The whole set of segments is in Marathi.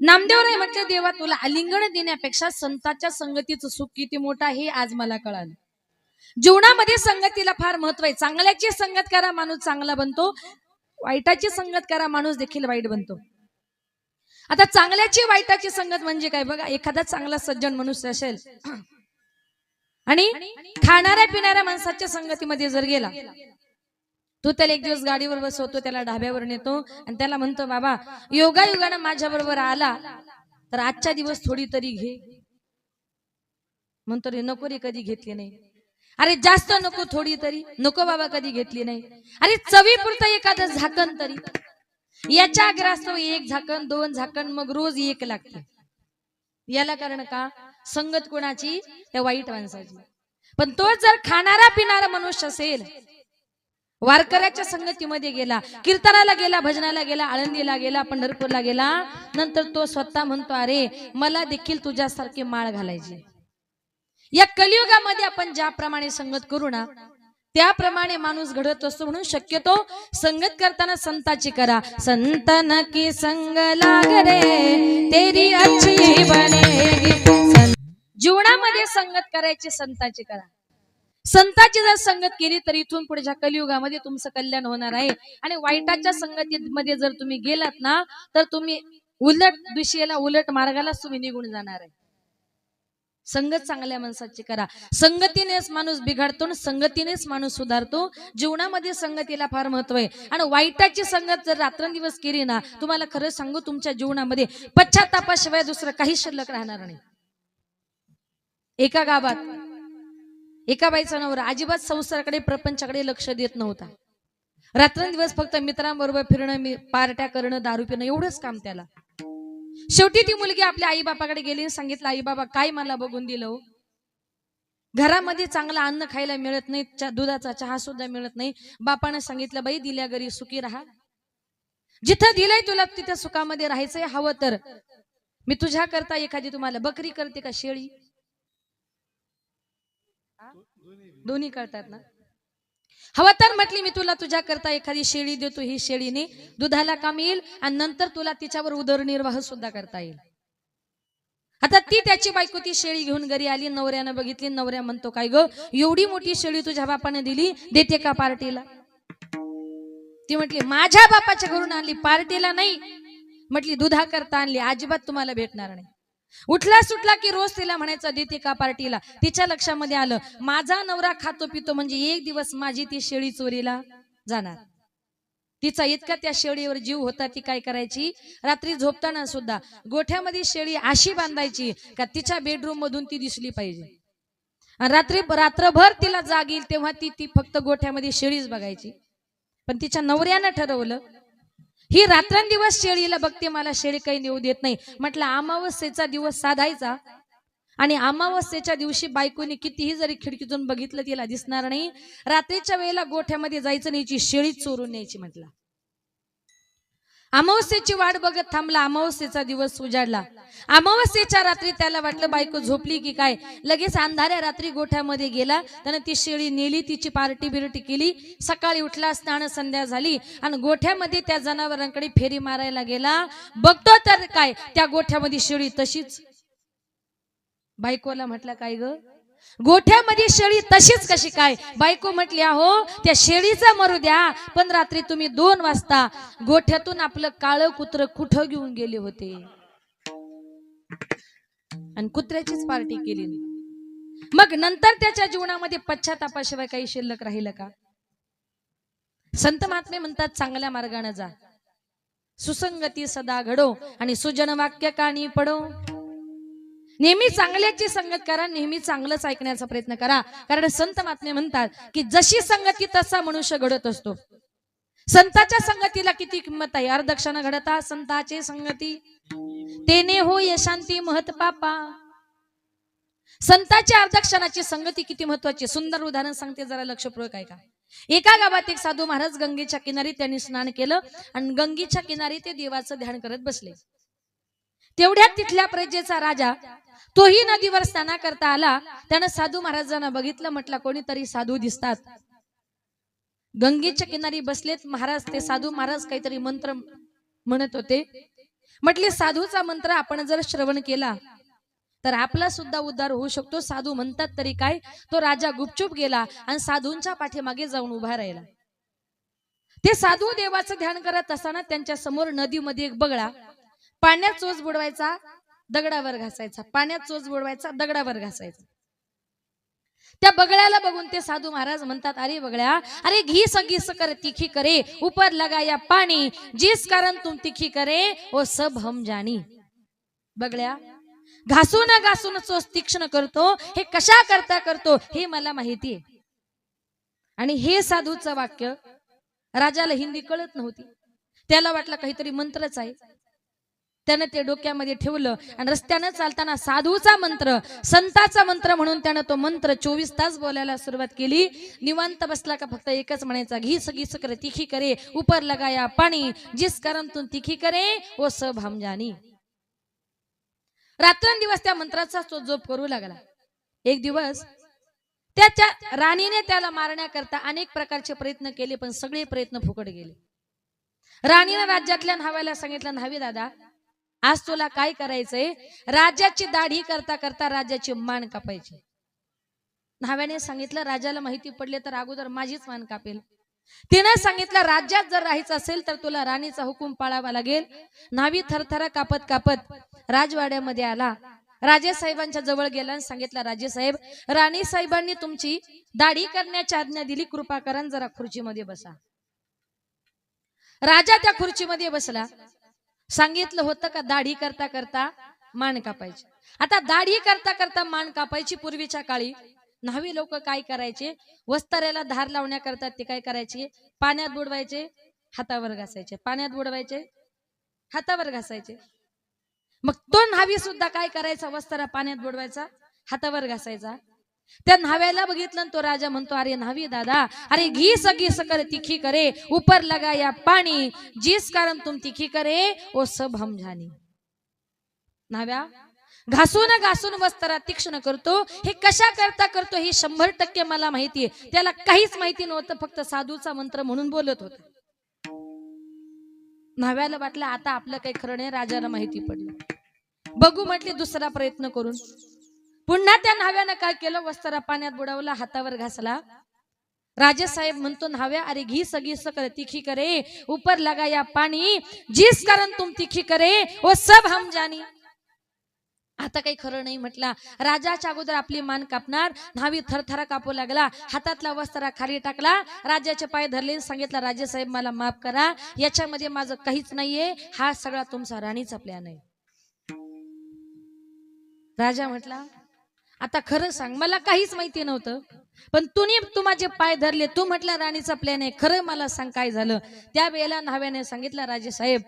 नामदेवराय म्हटलं, देवा तुला आलिंगन देण्यापेक्षा संतांच्या संगतीचं सुख किती मोठं आहे आज मला कळालं. जीवनामध्ये संगतीला फार महत्व आहे. चांगल्याची संगत करा माणूस चांगला बनतो, वाईटाची संगत करा माणूस देखील वाईट बनतो. आता चांगल्याची वाईटाची संगत म्हणजे काय बघा, एखादा चांगला सज्जन मनुष्य असेल आणि खाणाऱ्या पिणाऱ्या माणसाच्या संगतीमध्ये जर गेला, तू त्याला एक दिवस गाडीवर बसवतो, त्याला ढाब्यावर नेतो आणि त्याला म्हणतो, बाबा योगायोगानं माझ्या बरोबर आला तर आजचा दिवस थोडी तरी घे. म्हणतो रे नको रे, कधी घेतली नाही. अरे जास्त नको, थोडी तरी नको बाबा, कधी घेतली नाही. अरे चवीपुरतं एखादं झाकण तरी. याच्या आग्रहास्तव एक झाकण, दोन झाकण, मग रोज एक लागते. याला कारण का? संगत कोणाची? त्या वाईट माणसाची. पण तो जर खाणारा पिणारा मनुष्य असेल, वारकऱ्याच्या संगतीमध्ये गेला, कीर्तनाला गेला, भजनाला गेला, आळंदीला गेला, पंढरपूरला गेला, नंतर तो स्वतः म्हणतो, अरे मला देखील तुझ्यासारखी माळ घालायची. या कलियुगामध्ये आपण ज्याप्रमाणे संगत करू ना, त्याप्रमाणे माणूस घडत असतो. म्हणून शक्यतो संगत करताना संताची करा. संतन की संग लाग रे तेरी अच्छी बनेगी. जीवनामध्ये संगत करायची संताची करा. संताची जर संगत केली तर इथून पुढच्या कलियुगामध्ये तुमचं कल्याण होणार आहे. आणि वाईटाच्या संगतीमध्ये जर तुम्ही गेलात ना, तर तुम्ही उलट दिशेला, उलट मार्गालाच तुम्ही निघून जाणार आहे. संगत चांगल्या माणसाची करा. संगतीनेच माणूस बिघडतो, संगतीनेच माणूस सुधारतो. जीवनामध्ये संगतीला फार महत्व आहे. आणि वाईटाची संगत जर रात्रंदिवस केली ना, तुम्हाला खरं सांगू, तुमच्या जीवनामध्ये पश्चातापाशिवाय दुसरं काही शिल्लक राहणार नाही. एका गावात एका बाईचा नवरा अजिबात संसाराकडे, प्रपंचाकडे लक्ष देत नव्हता. रात्रंदिवस फक्त मित्रांबरोबर फिरणं, पार्ट्या करणं, दारू पिणं, एवढंच काम त्याला. शेवटी ती मुलगी आपल्या आई बापाकडे गेली, सांगितलं, आई बाबा काय मला बघून दिलं, घरामध्ये चांगलं अन्न खायला मिळत नाही, दुधाचा चहा सुद्धा मिळत नाही. बापानं सांगितलं, बाई दिल्या घरी सुखी राहा, जिथं दिलंय तुला तिथं सुखामध्ये राहायचंय. हवं तर मी तुझ्या करता एखादी तुम्हाला बकरी करते का शेळी, दोन्ही करतात ना. हवं तर म्हटली मी तुला तुझ्या करता एखादी शेळी देतो, ही शेळीने दुधाला काम येईल आणि नंतर तुला तिच्यावर उदरनिर्वाह सुद्धा करता येईल. आता ती त्याची बायको ती शेळी घेऊन घरी आली, नवऱ्यानं बघितली. नवऱ्या म्हणतो, काय ग एवढी मोठी शेळी तुझ्या बापाने दिली, देते का पार्टीला? ती म्हटली, माझ्या बापाच्या घरून आणली, पार्टीला नाही. म्हटली दुधा करता आणली, अजिबात तुम्हाला भेटणार नाही. उठला सुटला की रोज तिला म्हणायचं, देते का पार्टीला? तिच्या लक्षामध्ये आलं, माझा नवरा खातो पितो म्हणजे एक दिवस माझी ती शेळी चोरीला जाणार. तिचा इतका त्या शेळीवर जीव होता, ती काय करायची, रात्री झोपताना सुद्धा गोठ्यामध्ये शेळी अशी बांधायची का तिच्या बेडरूम मधून ती दिसली पाहिजे. आणि रात्रभर तिला जाग येईल तेव्हा ती फक्त गोठ्यामध्ये शेळीच बघायची. पण तिच्या नवऱ्यानं ठरवलं, ही रात्रंदिवस शेळीला बघते, मला शेळी काही नेऊ देत नाही. म्हटलं अमावस्येचा दिवस साधायचा आणि अमावस्येच्या दिवशी बायकोनी कितीही जरी खिडकीतून बघितलं तिला दिसणार नाही. रात्रीच्या वेळेला गोठ्यामध्ये जायचं नाही, शेळी चोरून न्यायची. म्हटलं अमावस्येची वाट बघत थांबला. अमावस्येचा दिवस उजाडला. अमावस्येच्या रात्री त्याला वाटलं बायको झोपली की काय, लगेच अंधाऱ्या रात्री गोठ्यामध्ये गेला. त्यानं ती शेळी नेली, तिची पार्टी बिरटी केली. सकाळी उठला, स्नान संध्या झाली आणि गोठ्यामध्ये त्या जनावरांकडे फेरी मारायला गेला. बघतो तर काय, त्या गोठ्यामध्ये शेळी तशीच. बायकोला म्हटलं, काय ग गोठ्यामध्ये शेळी तशीच कशी काय? बायको म्हटली, अहो त्या शेळीचा मरू द्या, पण रात्री तुम्ही 2 वाजता गोठ्यातून आपलं काळं कुत्र कुठं घेऊन गेले होते आणि कुत्र्याचीच पार्टी केली. मग नंतर त्याच्या जीवनामध्ये पश्चातापाशिवाय काही शिल्लक राहिलं का? संत महात्मे म्हणतात, चांगल्या मार्गाने जा, सुसंगती सदा घडो आणि सुजन वाक्य कानी पडो. नेहमी चांगल्याची संगत करा, नेहमी चांगलंच ऐकण्याचा प्रयत्न करा. कारण संत महात्मे म्हणतात की जशी संगती तसा मनुष्य घडत असतो. संताच्या संगतीला किती किंमत आहे. अर्धक्षण घडता संताचे संगती, तेने हो यशांती महत पापा. संताच्या अर्धक्षणाची संगती किती महत्वाची. सुंदर उदाहरण सांगते, जरा लक्षपूर्वक ऐका. एका गावात एक साधू महाराज गंगेच्या किनारी त्यांनी स्नान केलं आणि गंगेच्या किनारी ते देवाचं ध्यान करत बसले. तेवढ्यात तिथल्या प्रजेचा राजा तोही नदीवर स्नान करता आला. त्यानं साधू महाराजांना बघितलं, म्हटलं कोणीतरी साधू दिसतात. गंगेच्या किनारी बसलेत महाराज. ते साधू महाराज काहीतरी मंत्र म्हणत होते. म्हटले साधूचा मंत्र आपण जर श्रवण केला तर आपला सुद्धा उद्धार होऊ शकतो. साधू म्हणतात तरी काय, तो राजा गुपचूप गेला आणि साधूंच्या पाठीमागे जाऊन उभा राहिला. ते साधू देवाचं ध्यान करत असताना त्यांच्या समोर नदीमध्ये एक बगळा पाण्यात चोच बुडवायचा, दगडावर घासायचा, पाण्यात चोच बुडवायचा, दगडावर घासायचा. त्या बगळ्याला बघून ते साधू महाराज म्हणतात, अरे बगळ्या, अरे घीस घीस कर तीखी करे, ऊपर लगाया पाणी, जिस कारण तुम तीखी करे वो सब हम जानी. बगळ्या, घासून चोच तीक्ष्ण करतो, हे कशा करता करतो हे मला माहिती आहे. आणि हे साधूचं वाक्य राजाला हिंदी कळत नव्हती. त्याला वाटलं काहीतरी मंत्रच आहे. त्यानं ते डोक्यामध्ये ठेवलं आणि रस्त्यानं चालताना साधूचा मंत्र, संताचा मंत्र म्हणून त्यानं तो मंत्र 24 तास बोलायला सुरुवात केली. निवांत बसला का फक्त एकच म्हणायचा, घीस घीस करे तीखी करे, ऊपर लगाया पाणी, जिस कारण तुम तीखी करे वो सब हम जानी. रात्रंदिवस त्या मंत्राचा तो जप करू लागला. एक दिवस त्याच्या राणीने त्याला मारण्याकरता अनेक प्रकारचे प्रयत्न केले, पण सगळे प्रयत्न फुकट गेले. राणीने राज्यातल्या न्हाव्याला सांगितलं, न्हावी दादा, आज तुला काय करायचंय, राजाची दाढी करता करता राजाची मान कापायची. न्हाव्याने सांगितलं, राजाला माहिती पडले तर अगोदर माझीच मान कापेल. तिने सांगितलं, राज्यात जर राहायचं असेल तर तुला राणीचा हुकूम पाळावा लागेल. न्हावी थरथरा कापत कापत राजवाड्यामध्ये आला. राजे साहेबांच्या जवळ गेला आणि सांगितलं, राजे साहेब, राणी साहेबांनी तुमची दाढी करण्याची आज्ञा दिली, कृपा करा जरा खुर्चीमध्ये बसा. राजा त्या खुर्चीमध्ये बसला. सांगितलं होतं का दाढी करता करता मान कापायची. आता दाढी करता करता मान कापायची. पूर्वीच्या काळी न्हावी लोक काय करायचे, वस्त्राला धार लावण्याकरता ते काय करायचे, पाण्यात बुडवायचे, हातावर घासायचे, पाण्यात बुडवायचे, हातावर घासायचे. मग तो न्हावी सुद्धा काय करायचा, वस्त्र पाण्यात बुडवायचा, हातावर घासायचा. त्या न्हाव्याला बघितलं तो राजा म्हणतो, अरे न्हावी दादा, अरे घीस घीस कर तीखी करे, ऊपर लगाया पाणी, जिस कारण तुम तीखी करे वो सब हम जानी. न्हाव्या घासून वस्त्र तीक्ष्ण करतो, हे कशा करता करतो हे 100% मला माहितीये. त्याला काहीच माहिती नव्हतं, फक्त साधूचा मंत्र म्हणून बोलत होता. न्हाव्याला वाटलं आता आपलं काही खरं नाही, राजाला माहिती पडलं. बघू म्हटले दुसरा प्रयत्न करून. पुन्हा त्या न्हाव्यानं काय केलं, वस्त्र पाण्यात बुडवला, हातावर घासला. राजेसाहेब म्हणतो, न्हाव्या, अरे घीस घीस कर तीखी करे, ऊपर लगाया पाणी, जिस कारण तुम तीखी करे वो सब हम जानी. आता काही खरं नाही म्हटला. राजाच्या अगोदर आपली मान कापणार. न्हावी थरथरा कापू लागला. हातातला वस्त्र खाली टाकला, राजाचे पाय धरले, सांगितलं, राजेसाहेब मला माफ करा, याच्यामध्ये माझं काहीच नाहीये, हा सगळा तुमचा राणीचा प्लॅन आहे. राजा म्हटला, आता खरं सांग, मला काहीच माहिती नव्हतं, पण तू माझे पाय धरले, तू म्हटला राणीचा प्लॅन आहे, खरं मला सांग काय झालं. त्यावेळेला न्हाव्याने सांगितलं, राजेसाहेब,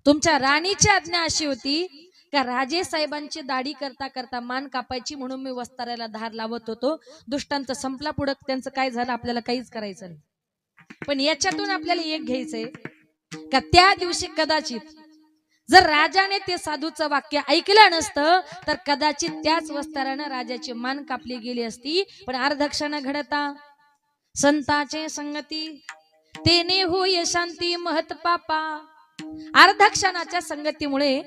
तुमच्या राणीची आज्ञा अशी होती का राजे साहेबांची दाढी करता करता मान कापायची, म्हणून मी वस्त्राला धार लावत होतो. दुष्टांत संपला, पुढं त्यांचं काय झालं आपल्याला काहीच करायचं नाही. पण याच्यातून आपल्याला एक घ्यायचंय का त्या दिवशी कदाचित जर राजाने ते साधूचं वाक्य ऐकलं नसतं तर कदाचित त्याच वस्त्रानं राजाची मान कापली गेली असती. पण अर्धक्षण घडता संताचे संगती, तेने होय शांती महत पापा. अर्धक्षणाच्या संगतीमुळे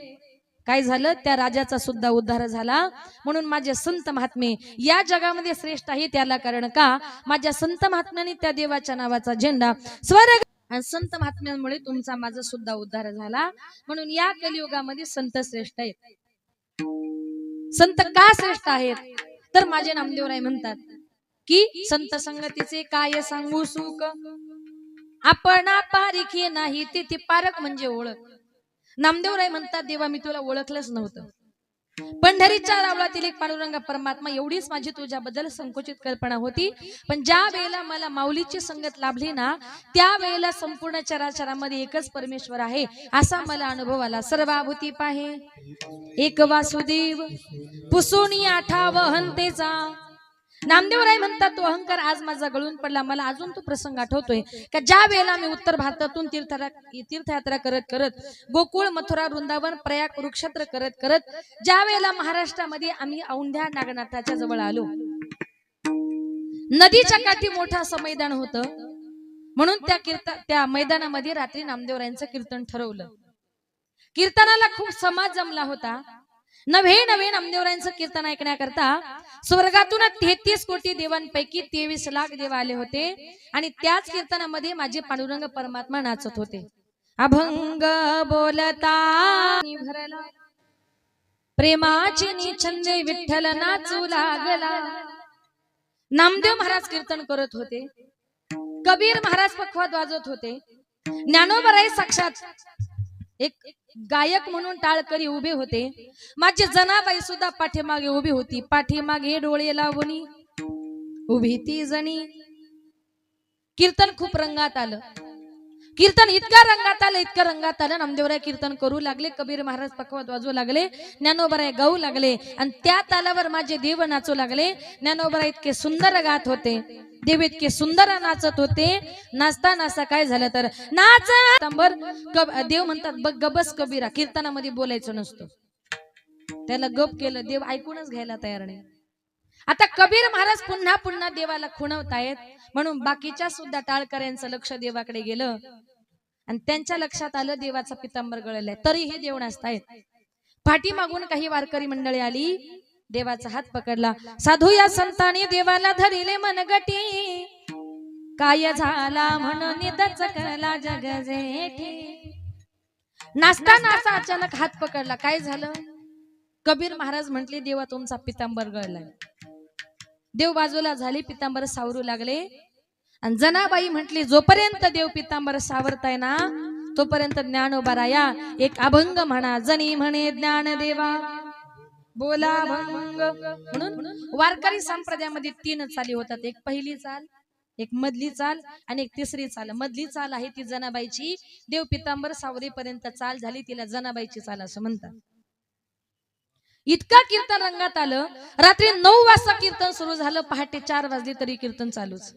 काय झालं, त्या राजाचा सुद्धा उद्धार झाला. म्हणून माझे संत महात्मे या जगामध्ये श्रेष्ठ आहे, त्याला कारण का माझ्या संत महात्म्यांनी त्या देवाच्या नावाचा झेंडा स्वर्ग आणि संत महात्म्यांमुळे तुमचा माझा सुद्धा उद्धार झाला. म्हणून या कलियुगामध्ये संत श्रेष्ठ आहेत. संत का श्रेष्ठ आहेत तर माझे नामदेवराय म्हणतात की संत संगतीचे काय सांगू सुख, आपण पारिखे नाही तिथे पारख म्हणजे ओळख. नामदेवराय म्हणतात, देवा मी तुला ओळखलंच नव्हतं. पंढरीच्या रावळातील एक पांडुरंग परमात्मा एवढीच माझी तुझ्याबद्दल संकुचित कल्पना होती. पण ज्या वेळेला मला माऊलीची संगत लाभली ना, त्या वेळेला संपूर्ण चराचरामध्ये एकच परमेश्वर आहे असा मला अनुभव आला. सर्वाभूती पाहे एक वासुदेव, पुसून आठा वहंतेचा. नामदेवराय म्हणतात, तो अहंकार आज माझा गळून पडला. मला अजून तो प्रसंग आठवतोय का ज्या वेळेला मी उत्तर भारतातून तीर्थयात्रा करत करत गोकुळ, मथुरा, वृंदावन, प्रयाग, कुरुक्षेत्र करत करत ज्या वेळेला महाराष्ट्रामध्ये आम्ही औंढ्या नागनाथाच्या जवळ आलो, नदीच्या काठी मोठं असं मैदान होतं. म्हणून त्या मैदानामध्ये रात्री नामदेवरायांचं कीर्तन ठरवलं. कीर्तनाला खूप समाज जमला होता. नवे नवे नामदेवरायांचं कीर्तन ऐकण्याकरता स्वर्गातून 33 कोटी देवांपैकी 23 लाख देव आले होते आणि त्याच कीर्तनामध्ये माझे पांडुरंग परमात्मा नाचत होते. अभंग बोलता भरला प्रेमाची छंदे विठ्ठल नाचू लागला. नामदेव महाराज कीर्तन करत होते, कबीर महाराज पखवाद वाजवत होते, ज्ञानोबराय साक्षात एक गायक म्हणून टाळकरी उभे होते. माझी जनाबाई सुद्धा पाठीमागे उभी होती. पाठीमागे डोळे लावणी उभी ती जणी. कीर्तन खूप रंगात आलं. कीर्तन इतका रंगात आलं. नामदेवराय कीर्तन करू लागले, कबीर महाराज पखवाद वाजवू लागले, ज्ञानोबराय गाऊ लागले आणि त्या तालावर माझे देव नाचू लागले. ज्ञानोबराय इतके सुंदर गात होते, देव इतके सुंदर नाचत होते. नाचता नाचता काय झालं तर नाच देव म्हणतात बघ गबस कबीरा, कीर्तनामध्ये बोलायचं नसतं. त्याला गप केलं, देव ऐकूनच घ्यायला तयार नाही. आता कबीर महाराज पुन्हा पुन्हा देवाला खुणवतायत म्हणून बाकीच्या सुद्धा टाळकऱ्यांचं लक्ष देवाकडे गेलं आणि त्यांच्या लक्षात आलं देवाचा पितांबर गळलाय, तरी हे देव नाचतायत. पाठीमागून काही वारकरी मंडळी आली, देवाचा हात पकडला. साधू या संतांनी देवाला धरिले मनगटी, काय झाला म्हणून दचकला जग जेठी. नाचता नाचता अचानक हात पकडला. काय झालं? कबीर महाराज म्हटले देवा तुमचा पितांबर गळलाय. देव बाजूला झाले, पितांबर सावरू लागले आणि जनाबाई म्हटली जोपर्यंत देव पितांबर सावरताय ना तोपर्यंत ज्ञानोबराया एक अभंग म्हणा. जनी म्हणे ज्ञान देवा बोला भंग. म्हणून वारकरी संप्रदायामध्ये 3 चाली होतात. एक पहिली चाल, एक मधली चाल आणि एक तिसरी चाल. मधली चाल आहे ती जनाबाईची, देव पितांबर सावरीपर्यंत चाल झाली तिला जनाबाईची चाल असं म्हणतात. इतका कीर्तन रंगात आलं. रात्री 9 वाजता कीर्तन सुरू झालं, पहाटे 4 वाजले तरी कीर्तन चालूच.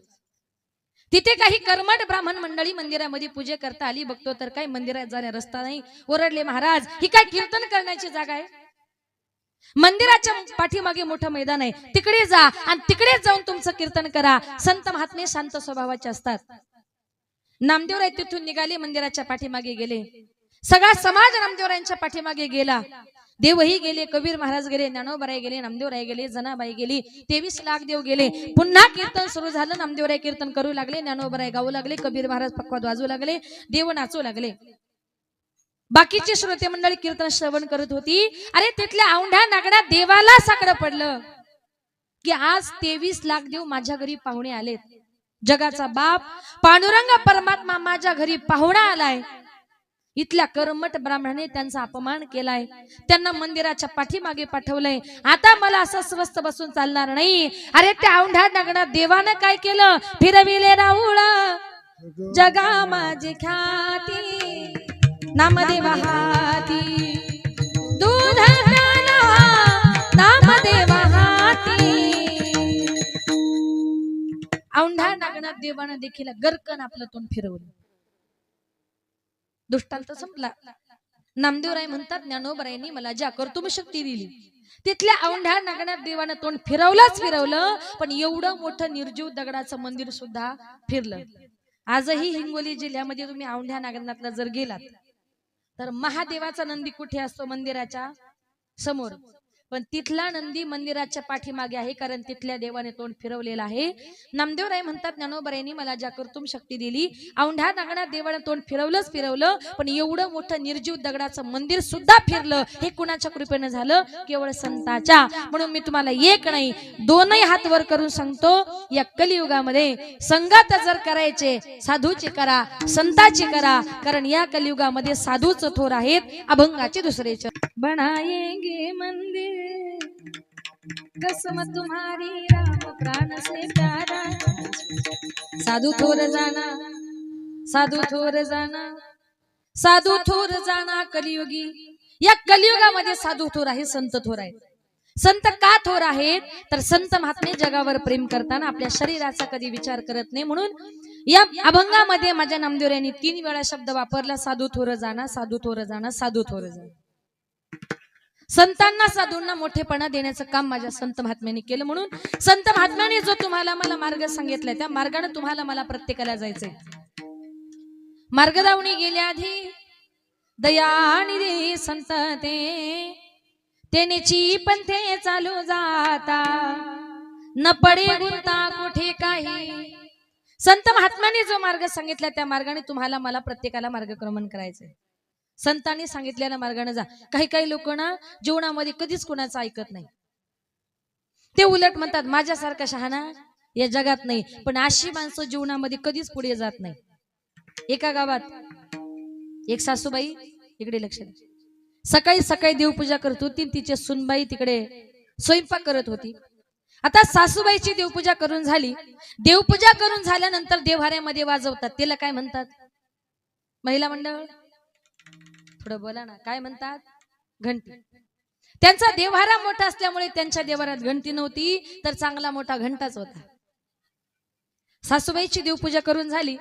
तिथे काही कर्मठ ब्राह्मण मंडळी मंदिरामध्ये पूजे करता आली. बघतो तर काय मंदिरात जाण्या रस्ता नाही. ओरडले महाराज ही काय कीर्तन करण्याची जागा आहे? मंदिराच्या पाठीमागे मोठं मैदान आहे, तिकडे जा आणि तिकडे जाऊन तुमचं कीर्तन करा. संत महात्मे शांत स्वभावाचे असतात. नामदेवराय तिथून निघाले, मंदिराच्या पाठीमागे गेले. सगळा समाज नामदेवरायांच्या पाठीमागे गेला. देवही गेले, कबीर महाराज गेले, ज्ञानोबराय गेले, नामदेवराय गेले, जनाबाई गेली, 23 लाख देव गेले. पुन्हा कीर्तन सुरू झालं. नामदेवराय कीर्तन करू लागले, ज्ञानोबराय गाऊ लागले, कबीर महाराज पखवाद वाजवू लागले, देव नाचू लागले. बाकीचे श्रोते मंडळी कीर्तन श्रवण करत होती. अरे तिथल्या औंढ्या नागडा देवाला साकडं पडलं की आज 23 लाख देव माझ्या घरी पाहुणे आलेत. जगाचा बाप पांडुरंग परमात्मा माझ्या घरी पाहुणा आलाय. इथल्या कर्मठ ब्राह्मणाने त्यांचा अपमान केलाय, त्यांना मंदिराच्या पाठीमागे पाठवलंय. आता मला असं स्वस्त बसून चालणार नाही. अरे त्या औंढ्या नागडा देवानं काय केलं? फिरविले राऊळ जगा माझी ख्याती, नामदेव हाती दूध नामदेव हाती. औंढा नागनाथ देवानं देखील गरकन आपलं तोंड फिरवलं. दुष्टांत संपला. नामदेवराय म्हणतात ज्ञानोबरायांनी मला ज्या कर्तुम शक्ती दिली, तिथल्या औंढ्या नागनाथ देवानं तोंड फिरवलं, पण एवढं मोठं निर्जीव दगडाचं मंदिर सुद्धा फिरलं. आजही हिंगोली जिल्ह्यामध्ये तुम्ही औंढ्या नागनाथला जर गेलात तर महादेवाचा नंदी कुठे असतो? मंदिराच्या समोर. पण तिथला नंदी मंदिराच्या पाठीमागे आहे, कारण तिथल्या देवाने तोंड फिरवलेलं आहे. नामदेवराय म्हणतात ज्ञानोबरायांनी मला ज्या कर्तुम शक्ती दिली, औंढ्या नागनाथ देवाने तोंड फिरवलं, पण एवढं मोठं निर्जीव दगडाचं मंदिर सुद्धा फिरलं. हे कुणाच्या कृपेने झालं? केवळ संताच्या. म्हणून मी तुम्हाला एक नाही 2 हात वर करून सांगतो, या कलियुगामध्ये संगत जर करायचे साधूची करा, संताची करा, कारण या कलियुगामध्ये साधूच थोर आहेत, अभंगाचे दुसरेच. बनाएंगे मंदिर कसम तुम्हारी राम प्राण से प्यारा, साधू थोर जाना, साधू थोर जाना, साधू थोर जाना कलियुगी. या कलियुगामध्ये साधू थोर आहे, संत थोर आहेत. संत का थोर आहेत? तर संत महात्मे जगावर प्रेम करताना आपल्या शरीराचा कधी विचार करत नाही. म्हणून या अभंगामध्ये माझ्या नामदेवरायांनी 3 वेळा शब्द वापरला, साधू थोर जाना, साधू थोर जाना, साधू थोर जाना. संतांना साधूंना मोठेपणा देण्याचं काम माझ्या संत महात्म्यांनी केलं. म्हणून संत महात्म्याने जो तुम्हाला मला मार्ग सांगितलाय त्या मार्गाने तुम्हाला मला प्रत्येकाला जायचंय. मार्ग दावणी गेल्या आधी दयानिधी संत तेनेची पंथे चालू जाता न पडे गुंता कुठे काही. संत महात्म्याने जो मार्ग सांगितला त्या मार्गाने तुम्हाला मला प्रत्येकाला मार्गक्रमण करायचंय. संतांनी सांगितलेल्या मार्गाने जा. काही काही लोक ना जीवनामध्ये कधीच कोणाचं ऐकत नाही. ते उलट म्हणतात माझ्यासारखा शहाणा या जगात नाही. पण अशी माणसं जीवनामध्ये कधीच पुढे जात नाही. एका गावात एक सासूबाई, इकडे लक्ष द्या, सकाळी सकाळी देवपूजा करत होती. तिचे सुनबाई तिकडे स्वयंपाक करत होती. आता सासूबाईची देवपूजा करून झाली. देवपूजा करून झाल्यानंतर देव्हाऱ्यामध्ये वाजवतात. त्याला काय म्हणतात? महिला मंडळ थोडं बोला ना, काय म्हणतात? घंटी. त्यांचा देव्हारा मोठा असल्यामुळे त्यांच्या देव्हाऱ्यात घंटी नव्हती, तर चांगला मोठा घंटाच होता. सासूबाईची देवपूजा करून झाली.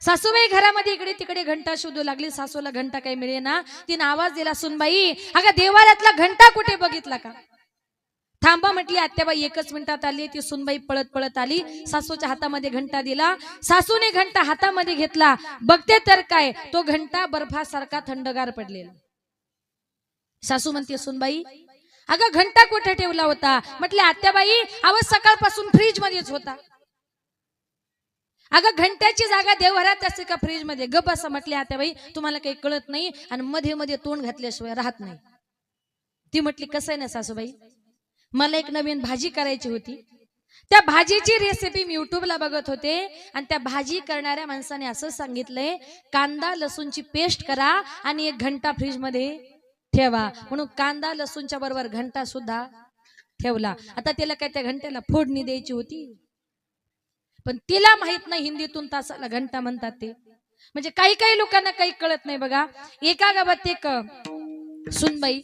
सासूबाई घरामध्ये इकडे तिकडे घंटा शोधू लागली. सासूला घंटा काही मिळेना. तिने आवाज दिला, सुनबाई अगं देव्हाऱ्यातला घंटा कुठे बघितला का? थांबा म्हटली आत्याबाई. एकच मिनिटात आली. ती सुनबाई पळत पळत आली. सासूच्या हातामध्ये घंटा दिला. सासूने घंटा हातामध्ये घेतला. बघते तर काय, तो घंटा बर्फासारखा थंडगार पडलेला. सासू म्हणते, सुनबाई अगं घंटा कुठे ठेवला होता? म्हटले आत्याबाई अहो सकाळपासून फ्रीज मध्येच होता. अगं घंट्याची जागा देवघरात असते का फ्रीज मध्ये? गप असं म्हटले आत्याबाई, तुम्हाला काही कळत नाही आणि मध्ये मध्ये तोंड घातल्याशिवाय राहत नाही. ती म्हटली कसं आहे ना सासूबाई, मला एक नवीन भाजी करायची होती. त्या भाजीची रेसिपी मी युट्यूबला बघत होते आणि त्या भाजी करणाऱ्या माणसाने असं सांगितलंय, कांदा लसूणची पेस्ट करा आणि एक घंटा फ्रीज मध्ये ठेवा. म्हणून कांदा लसूणच्या बरोबर घंटा सुद्धा ठेवला. आता त्याला काय त्या घंट्याला फोडणी द्यायची होती, पण तिला माहित नाही हिंदीतून तासाला घंटा म्हणतात ते. म्हणजे काही काही लोकांना काही कळत नाही बघा. एका गावात एक सुनबाई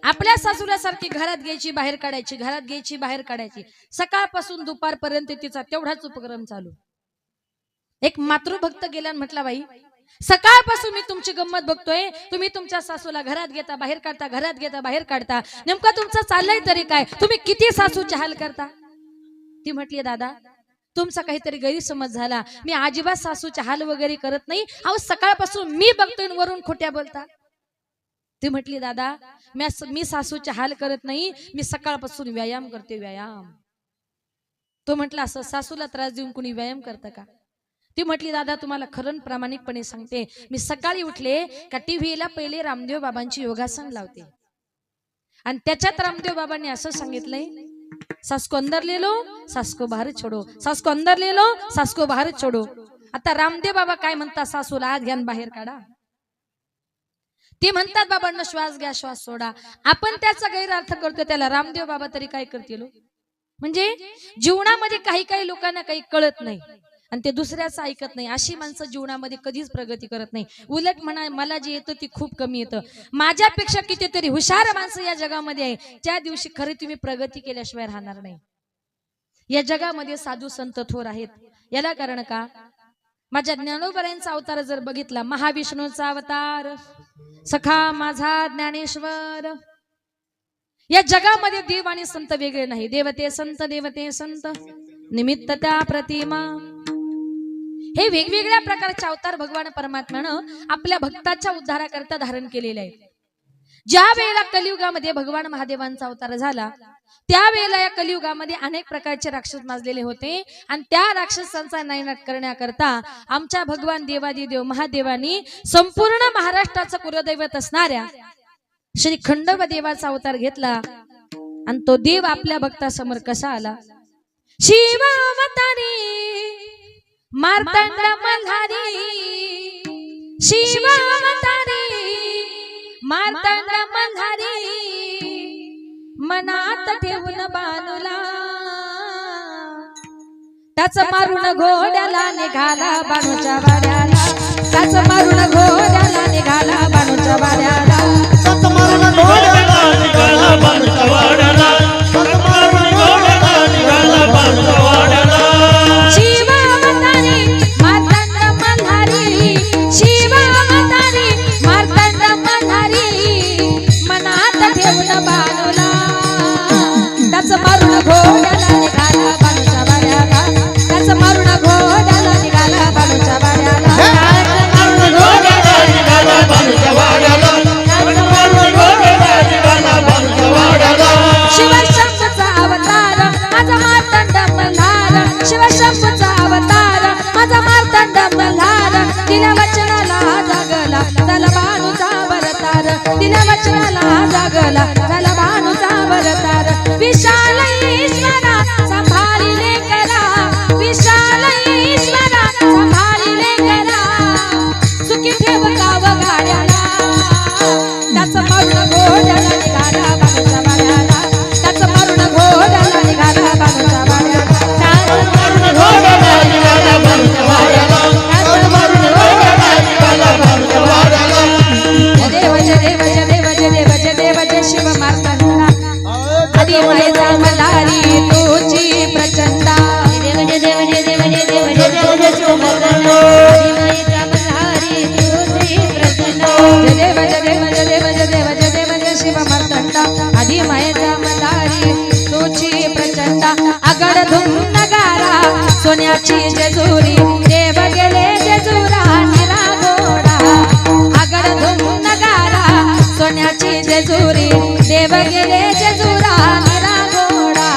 आपल्या सासूला सारखी घरात घ्यायची बाहेर काढायची, घरात घ्यायची बाहेर काढायची. सकाळपासून दुपारपर्यंत तिचा तेवढाच उपक्रम चालू. एक मातृभक्त गेला आणि म्हटला, बाई सकाळपासून मी तुमची गंमत बघतोय. तुम्ही तुमच्या सासूला घरात घेता बाहेर काढता, घरात घेता बाहेर काढता. नेमका तुमचं चाललंय तरी काय? तुम्ही किती सासूचे हाल करता? ती म्हटली, दादा तुमचा काहीतरी गैरसमज झाला. मी अजिबात सासूचे हाल वगैरे करत नाही. अहो सकाळपासून मी बघतोय वरून खोट्या बोलता. ती म्हटली, दादा मी सासूचे हाल करत नाही, मी सकाळपासून व्यायाम करते, व्यायाम. तो म्हटला, असं सासूला त्रास देऊन कुणी व्यायाम करतं का? ती म्हटली, दादा तुम्हाला खरं प्रामाणिकपणे सांगते, मी सकाळी उठले का टीव्हीला पहिले रामदेव बाबांची योगासन लावते आणि त्याच्यात रामदेव बाबांनी असं सांगितलंय, सास को अंदर ले लो सास को बाहर छोड़ो, सास को अंदर ले लो सास को बाहर छोड़ो. आता रामदेव बाबा काय म्हणतात? सासूला आत घ्या बाहेर काढा. ते म्हणतात बाबांना श्वास घ्या श्वास सोडा. आपण त्याचा गैरअर्थ करतो. त्याला रामदेव बाबा तरी काय करतील? म्हणजे जीवनामध्ये काही काही लोकांना काही कळत नाही आणि ते दुसऱ्याचं ऐकत नाही. अशी माणसं जीवनामध्ये कधीच प्रगती करत नाही. उलट म्हणा मला जे येतं ते खूप कमी येतं. माझ्यापेक्षा कितीतरी हुशार माणसं या जगामध्ये आहे. त्या दिवशी खरी तुम्ही प्रगती केल्याशिवाय राहणार नाही. या जगामध्ये साधू संत थोर आहेत. याला कारण का? माझ्या ज्ञानोबरायांचा अवतार जर बघितला, महाविष्णूचा अवतार, सखा माझा ज्ञानेश्वर. या जगामध्ये देव आणि संत वेगळे नाही. देवते संत, देवते संत, निमित्त त्या प्रतिमा. हे वेगवेगळ्या प्रकारचे अवतार भगवान परमात्म्यानं आपल्या भक्ताच्या उद्धाराकरता धारण केलेले आहेत. ज्या वेळेला कलियुगामध्ये भगवान महादेवांचा अवतार झाला, त्यावेळेला या कलियुगामध्ये अनेक प्रकारचे राक्षस माजलेले होते आणि त्या राक्षसांचा नायनाट करण्याकरता आमच्या भगवान देवादिदेव महादेवानी संपूर्ण महाराष्ट्राचं कुलदैवत असणाऱ्या श्री खंडोबा देवाचा अवतार घेतला आणि तो देव आपल्या भक्तासमोर कसा आला? शिवावतारी मार्तंड मल्हारी, शिवावतारी मार्तंड मल्हारी, मनात ठेवून बाणूला त्याच मारून घोड्याला निघाला बाणूच्या वाड्याला, त्याच मारून घोड्याला निघाला बाणूच्या वाड्याला, त्याच मारून घोड्याला निघाला बाणूच्या वाड्याला, त्याच मारून घोड्याला निघाला बाणूच्या वाड्याला. शिवावतारी मार्तंड मल्हारी, शिवावतारी मार्तंड मल्हारी, मनात ठेवून बाणूला त्याच मारून घोड्याला निघाला बाणूच्या वाड्याला, त्याच मारून घोड्याला निघाला बाणूच्या वाड्याला, त्याच मारून घोड्याला निघाला बाणूच्या वाड्याला. लागला झाला भानुचा अवतार विशाल ईश्वरा सांभाळिले करा विशाल ईश्वरा सांभाळिले करा सुखी ठेव गाव गाड्याला त्याचं मरण घोड्याला निघाला बागेच्या वाड्याला त्याचं मरण घोड्याला निघाला बागेच्या वाड्याला त्याचं मरण घोड्याला निघाला बागेच्या वाड्याला त्याचं मरण घोड्याला निघाला बागेच्या वाड्याला जय देव जय देव जय देव जय देव जय देव जय शिव मार्तंडा आदि मायेचा मल्हारी तुझी प्रचंडा जय देव जय देव जय देव जय देव जय देव जय शिव मार्तंडा आदि मायेचा मल्हारी तुझी प्रचंडा जय देव जय देव जय देव जय देव जय देव जय शिव मार्तंडा आदि मायेचा मल्हारी तुझी प्रचंडा आगड धुम नगारा सोन्याची जेजुरी देव गेले जेजुरा निरा घोडा आगड धुम नगारा सोन्याची जेजुरी देव गेले जेजुरा निरा घोडा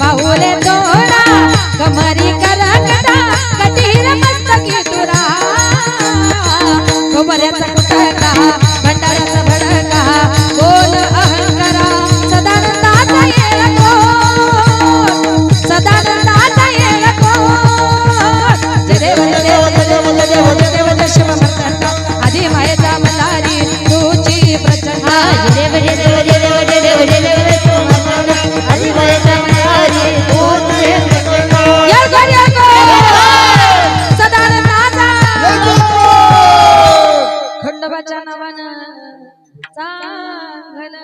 पाहुले तोडा कमरी करकटा कटीर मस्तकी तुरा गोबऱ्याचा कुटका भंडाऱ्याचा भडका बोल अहंकारा सदानंदाचा येळ कोण सदानंदाचा येळ कोण जय देव जय देव जय देव जय देव जय देव जय शिव मार्तंडा आदि मायेचा मल्हारी तुझी प्रचंडा जय देव जय देव जय देव जय देव जय देव जय शिव मार्तंडा आदि मायेचा मल्हारी तुझी प्रचंडा या गो सदानंदाचा खंडोबाच्या नावानं चांगल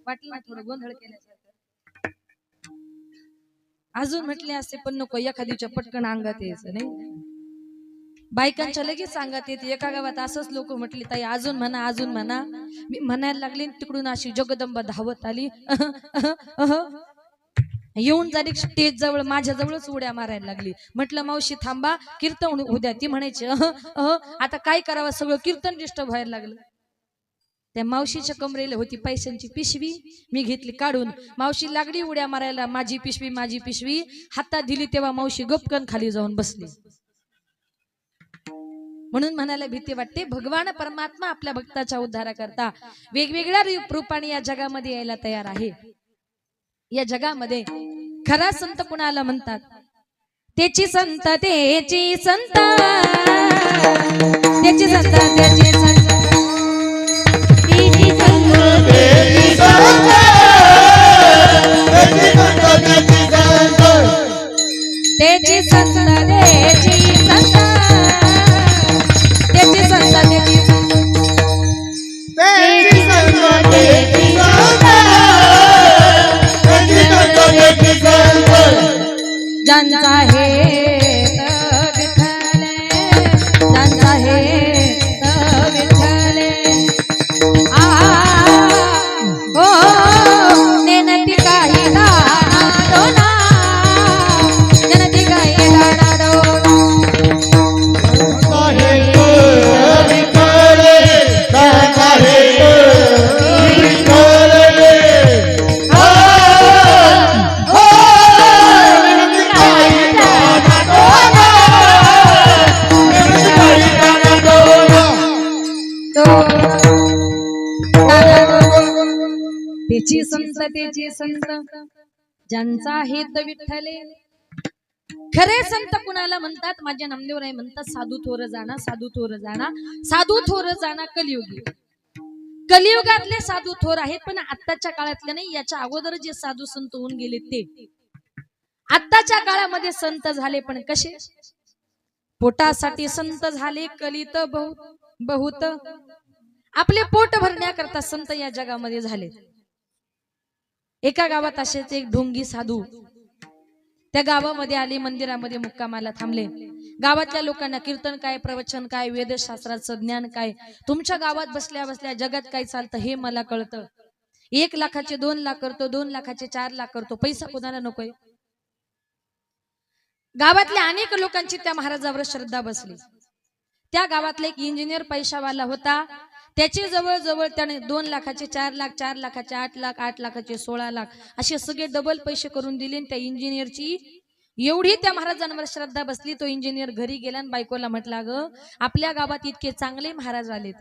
वाटलं थोडं गोंधळ केल्यासारखं अजून म्हटले असते पण नको एखादीच्या पटकन अंगात यायचं नाही बायकांच्या लगेच सांगत येते एका गावात असंच लोक म्हटली ताई अजून म्हणा मी म्हणायला लागली तिकडून अशी जगदंबा धावत आली येऊन झाली स्टेज जवळ माझ्या जवळच उड्या मारायला लागली म्हटलं मावशी थांबा कीर्तन उद्या ती म्हणायची आता काय करावं सगळं कीर्तन डिस्टर्ब व्हायला लागलं त्या मावशीच्या कमरेला होती पैशांची पिशवी मी घेतली काढून मावशी लागली उड्या मारायला माझी पिशवी हातात दिली तेव्हा मावशी गपकन खाली जाऊन बसली म्हणून म्हणायला भीती वाटते भगवान परमात्मा आपल्या भक्ताच्या उद्धारा करता वेगवेगळ्या रूपाने या जगामध्ये यायला तयार आहे या जगामध्ये खरा संत कुणाला म्हणतात त्याची संत त्याची संत त्याची संत त्याची संत त्याची संत त्याची संत त्याची संत त्याची संत त्याची संत त्याची ज्यांचा हे विठ्ठले ज्यांचा हे विठ्ठले ओ नेनती काही डाडोना नेनती काही डाडोना त्याची संत त्याची संत ज्यांचा हित विठ्ठले खरे संत कुणाला म्हणतात माझ्या नामदेवराय म्हणतात साधू थोर जाणा साधू थोर जाणा साधू थोर जाणा कलियुगी कलियुगातले साधू थोर आहेत पण आत्ताच्या काळातले नाही याच्या अगोदर जे साधू संत होऊन गेले ते आत्ताच्या काळामध्ये संत झाले पण कसे पोटासाठी संत झाले कलित बहुत आपले पोट भरण्याकरता संत या जगामध्ये झाले एका गावात असेच एक ढोंगी साधू त्या गावामध्ये आले मंदिरामध्ये मुक्कामाला थांबले गावातल्या लोकांना कीर्तन काय प्रवचन काय वेदशास्त्राचं ज्ञान काय तुमच्या गावात बसल्या बसल्या जगात काय चालतं हे मला कळतं 1 लाखाचे 2 लाख करतो 2 लाखाचे 4 लाख करतो पैसा कोणाला नकोय गावातल्या अनेक लोकांची त्या महाराजावर श्रद्धा बसली त्या गावातला एक इंजिनियर पैशावाला होता त्याचे जवळ जवळ त्याने 2 लाखाचे 4 लाख 4 लाखाचे 8 लाख 8 लाखाचे 16 लाख असे सगळे डबल पैसे करून दिले त्या इंजिनियरची एवढी त्या महाराजांवर श्रद्धा बसली तो इंजिनियर घरी गेला आणि बायकोला म्हटला ग आपल्या गावात इतके चांगले महाराज आलेत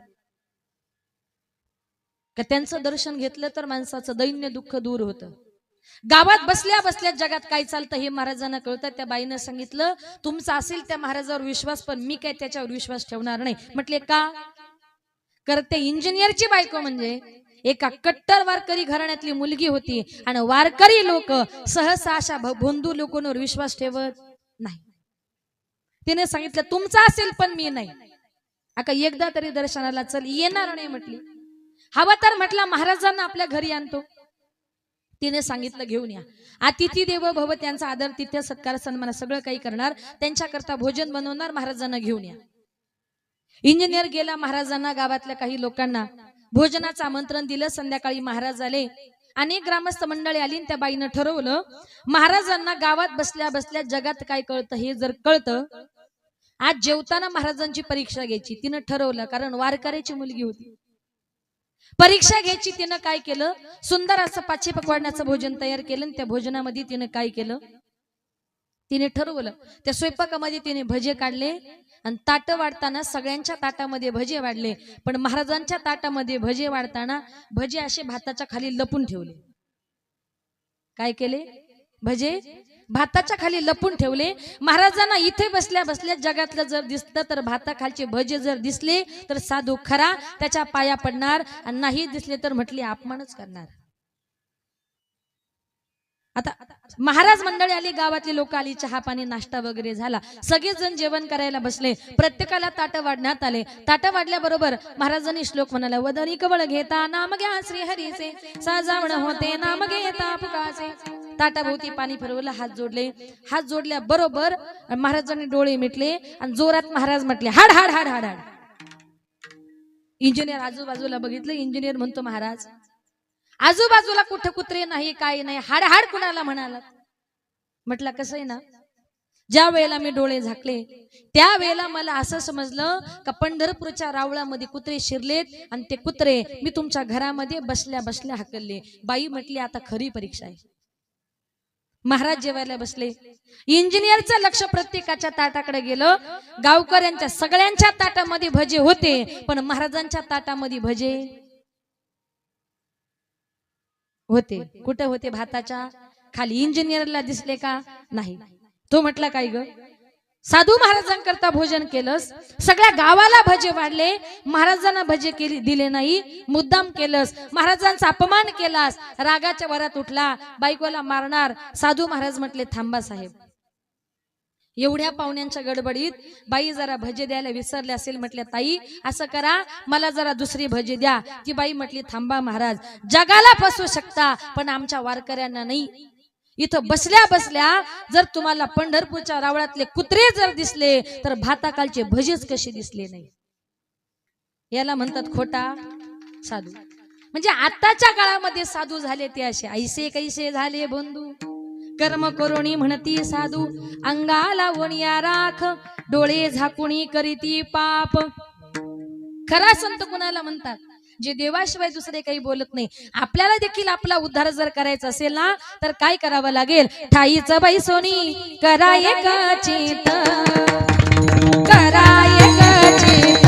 का त्यांचं दर्शन घेतलं तर माणसाचं दैन्य दुःख दूर होतं. गावात बसल्या बसल्या जगात काय चालतं हे महाराजांना कळतं. त्या बाईनं सांगितलं, तुमचा असेल त्या महाराजावर विश्वास, पण मी काय त्याच्यावर विश्वास ठेवणार नाही. म्हटले का? कारण ते इंजिनियरची बायको म्हणजे एका कट्टर वारकरी घराण्यातली मुलगी होती आणि वारकरी लोक सहसा अशा भोंदू लोकांवर विश्वास ठेवत नाही. तिने सांगितलं तुमचा असेल पण मी नाही. आता एकदा तरी दर्शनाला चल. येणार नाही म्हटली. हवा तर म्हटला महाराजांना आपल्या घरी आणतो. तिने सांगितलं घेऊन या. अतिथी देवो भव, त्यांचा आदर तिथ्य सत्कार सन्मान सगळं काही करणार, त्यांच्याकरता भोजन बनवणार, महाराजांना घेऊन या. इंजिनियर गेला. महाराजांना गावातल्या काही लोकांना भोजनाचं आमंत्रण दिलं. संध्याकाळी महाराज आले. अनेक ग्रामस्थ मंडळी आली. त्या बाईनं ठरवलं महाराजांना गावात बसल्या बसल्या जगात काय कळतं हे जर कळतं, आज जेवताना महाराजांची परीक्षा घ्यायची. तिनं ठरवलं, कारण वारकऱ्याची मुलगी होती. परीक्षा घ्यायची. तिनं काय केलं, सुंदर असं पाची पकवाडण्याचं भोजन तयार केलं. त्या भोजनामध्ये तिनं काय केलं, तिने ठरवलं त्या स्वयंपाकामध्ये तिने भजे काढले आणि ताट वाढताना सगळ्यांच्या ताटामध्ये भजे वाढले, पण महाराजांच्या ताटामध्ये भजे वाढताना भजे असे भाताच्या खाली लपून ठेवले. काय केले, भजे भाताच्या खाली लपून ठेवले. महाराजांना इथे बसल्या बसल्या जगातलं जर दिसतं तर भाताखालचे भजे जर दिसले तर साधू खरा त्याच्या पाया पडणार, आणि नाही दिसले तर म्हटले अपमानच करणार. आता महाराज मंडळी आली, गावातली लोक आली, चहा पाणी नाश्ता वगैरे झाला. सगळेजण जेवण करायला बसले. प्रत्येकाला ताट वाढण्यात आले. ताट वाढल्याबरोबर महाराजांनी श्लोक म्हणाला, वदनी कवळ घेता नाम घ्या श्री हरीचे, सजावण होते नाम घेता फुकाचे. ताटाभोवती पाणी फिरवलं, हात जोडले. हात जोडल्या बरोबर महाराजांनी डोळे मिटले आणि जोरात महाराज म्हटले, हाड हाड हाड हाड हाड. इंजिनियर आजूबाजूला बघितलं. इंजिनियर म्हणतो, महाराज आजूबाजूला कुठं कुत्रे नाही, काही नाही, हाड हाड कुणाला म्हणाला. म्हटलं कसं आहे ना, ज्या वेळेला मी डोळे झाकले त्या वेळेला मला असं समजलं का पंढरपूरच्या रावळामध्ये कुत्रे शिरलेत आणि ते कुत्रे मी तुमच्या घरामध्ये बसल्या बसल्या हाकलले. बाई म्हटली आता खरी परीक्षा आहे. महाराज जेवायला बसले. इंजिनियरचं लक्ष प्रत्येकाच्या ताटाकडे गेलं. गावकऱ्यांच्या सगळ्यांच्या ताटामध्ये भजे होते, पण महाराजांच्या ताटामध्ये भजे होते. कुठे होते, भाताच्या खाली. इंजिनियरला दिसले का, नाही. तो म्हटला काय ग, साधू महाराजांकरता भोजन केलंस, सगळ्या गावाला भजे वाढले, महाराजांना भजे दिले नाही, मुद्दाम केलंस, महाराजांचा अपमान केलास, रागाच्या वरात उठला, बायकोला मारणार. साधू महाराज म्हटले, थांबा साहेब. एवढ्या पाहुण्यांच्या गडबडीत बाई जरा भजे द्यायला विसरले असेल. म्हटल्या, ताई असं करा, मला जरा दुसरी भजे द्या. ती बाई म्हटली, थांबा महाराज, जगाला फसवू शकता पण आमच्या वारकऱ्यांना नाही. इथं बसल्या बसल्या जर तुम्हाला पंढरपूरच्या रावळातले कुत्रे जर दिसले तर भाताकालचे भजेच कसे दिसले नाही. याला म्हणतात खोटा साधू. म्हणजे आताच्या काळामध्ये साधू झाले ते असे, ऐसे कैसे झाले बंधू, कर्म करुणी म्हणती साधू, अंगाला वणिया राख, डोळे झाकुणी करीती पाप. खरा संत कुणाला म्हणतात, जे देवाशिवाय दुसरे काही बोलत नाही. आपल्याला देखील आपला उद्धार जर करायचा असेल ना तर काय करावं लागेल, ठाईचं बाई सोनी कराय चित, कराय चित,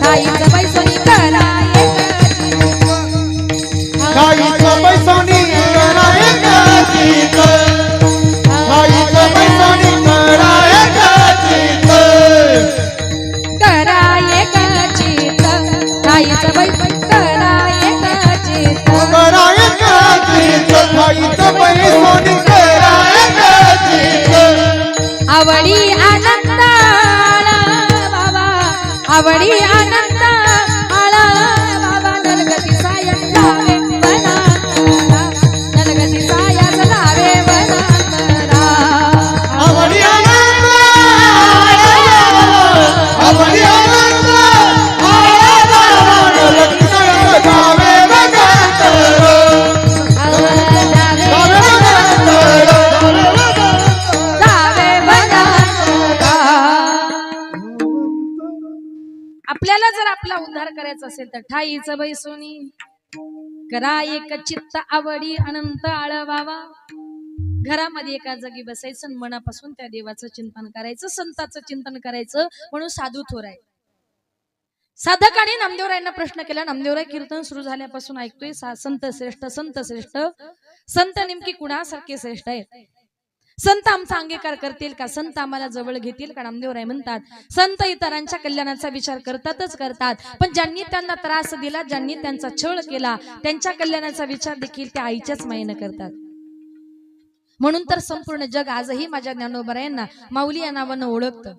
ठाईचं बाई सोनी कराय ठाईचं बाई सोनी कराय चित, ठाईचं बाई सोनी कराय चित, कराय चित, ठाईचं बाई आवडी आनंद बाबा, आवडी आनंद आळा बाबा, नलगती साया लावे बना, नलगती साया लावे बना, आवडी आनंद, आवडी आनंद नलगती साया लावे बना. आपल्याला जर आपला उद्धार करायचा असेल तर ठाईचं बाई सोनी करा एक चित्त, आवडी अनंत आळवावा. घरामध्ये एका जागी बसायचं, मनापासून त्या देवाचं चिंतन करायचं, संताचं चिंतन करायचं. म्हणून साधू थोर आहे. साधकाने नामदेवरायांना प्रश्न केला. नामदेवराय कीर्तन सुरू झाल्यापासून ऐकतोय संत श्रेष्ठ संत श्रेष्ठ. संत नेमकी कुणासारखे श्रेष्ठ आहे? संत आमचा अंगीकार करतील का? संत आम्हाला जवळ घेतील का? नामदेवराय म्हणतात संत इतरांच्या कल्याणाचा विचार करतातच करतात, पण ज्यांनी त्यांना त्रास दिला, ज्यांनी त्यांचा छळ केला, त्यांच्या कल्याणाचा विचार देखील त्या आईच्याच मायेनं करतात. म्हणून तर संपूर्ण जग आजही माझ्या ज्ञानोबरायांना माऊली या नावानं ओळखतं.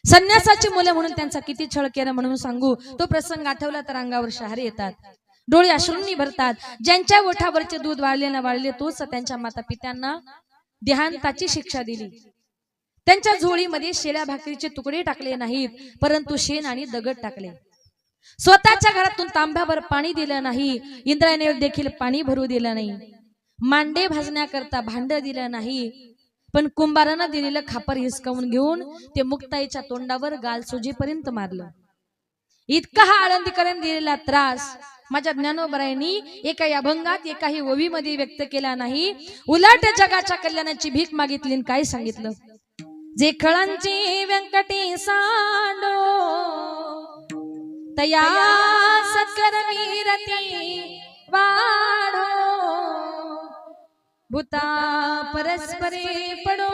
संन्यासाची मुलं म्हणून त्यांचा किती छळ केला म्हणून सांगू. तो प्रसंग आठवला तर अंगावर शहारे येतात, डोळे अश्रूंनी भरतात. ज्यांच्या ओठावरचे दूध वाळले ना वाळले तोच त्यांच्या माता पित्यांना देहांताची शिक्षा दिली. त्यांच्या झोळीमध्ये शेल्या भाकरीचे तुकडे टाकले नाहीत, परंतु शेण आणि दगड टाकले. स्वतःच्या घरातून तांब्याभर पाणी दिलं नाही, इंद्रायणी देखील पाणी भरू दिलं नाही. मांडे भाजण्याकरता भांड दिलं नाही, पण कुंभारानं दिलेलं खापर हिसकावून घेऊन ते मुक्ताईच्या तोंडावर गाल सुजीपर्यंत मारलं. इतका हा आळंदीकरण दिलेला त्रास माझ्या ज्ञानोबरायांनी एका अभंगात एकाही ओवीमध्ये व्यक्त केला नाही. उलट जगाच्या कल्याणाची भीक मागितली आणि काय सांगितलं? जे खळांची व्यंकटी सांडो तया सत्कर्मी रती वाढो, भूता परस्परे पडो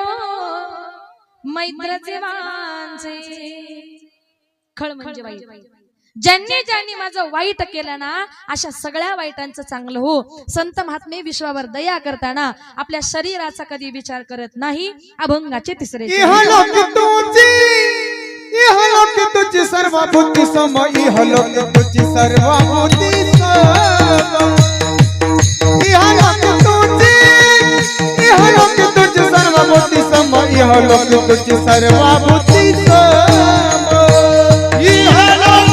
मैत्र जीवांचे. खळ म्हणजे वाईट. ज्यांनी ज्यांनी माझं वाईट केलं ना, अशा सगळ्या वाईटांचं चांगलं हो. संत महात्मे विश्वावर दया करताना आपल्या शरीराचा कधी विचार करत नाही. अभंगाचे तिसरे इहलोक तुझी सर्व बुद्धी सम, इहलोक तुझी सर्व बुद्धी सम, इहलोक तुझी सर्व बुद्धी सम, इहलोक तुझी सर्व बुद्धी सम, इहलोक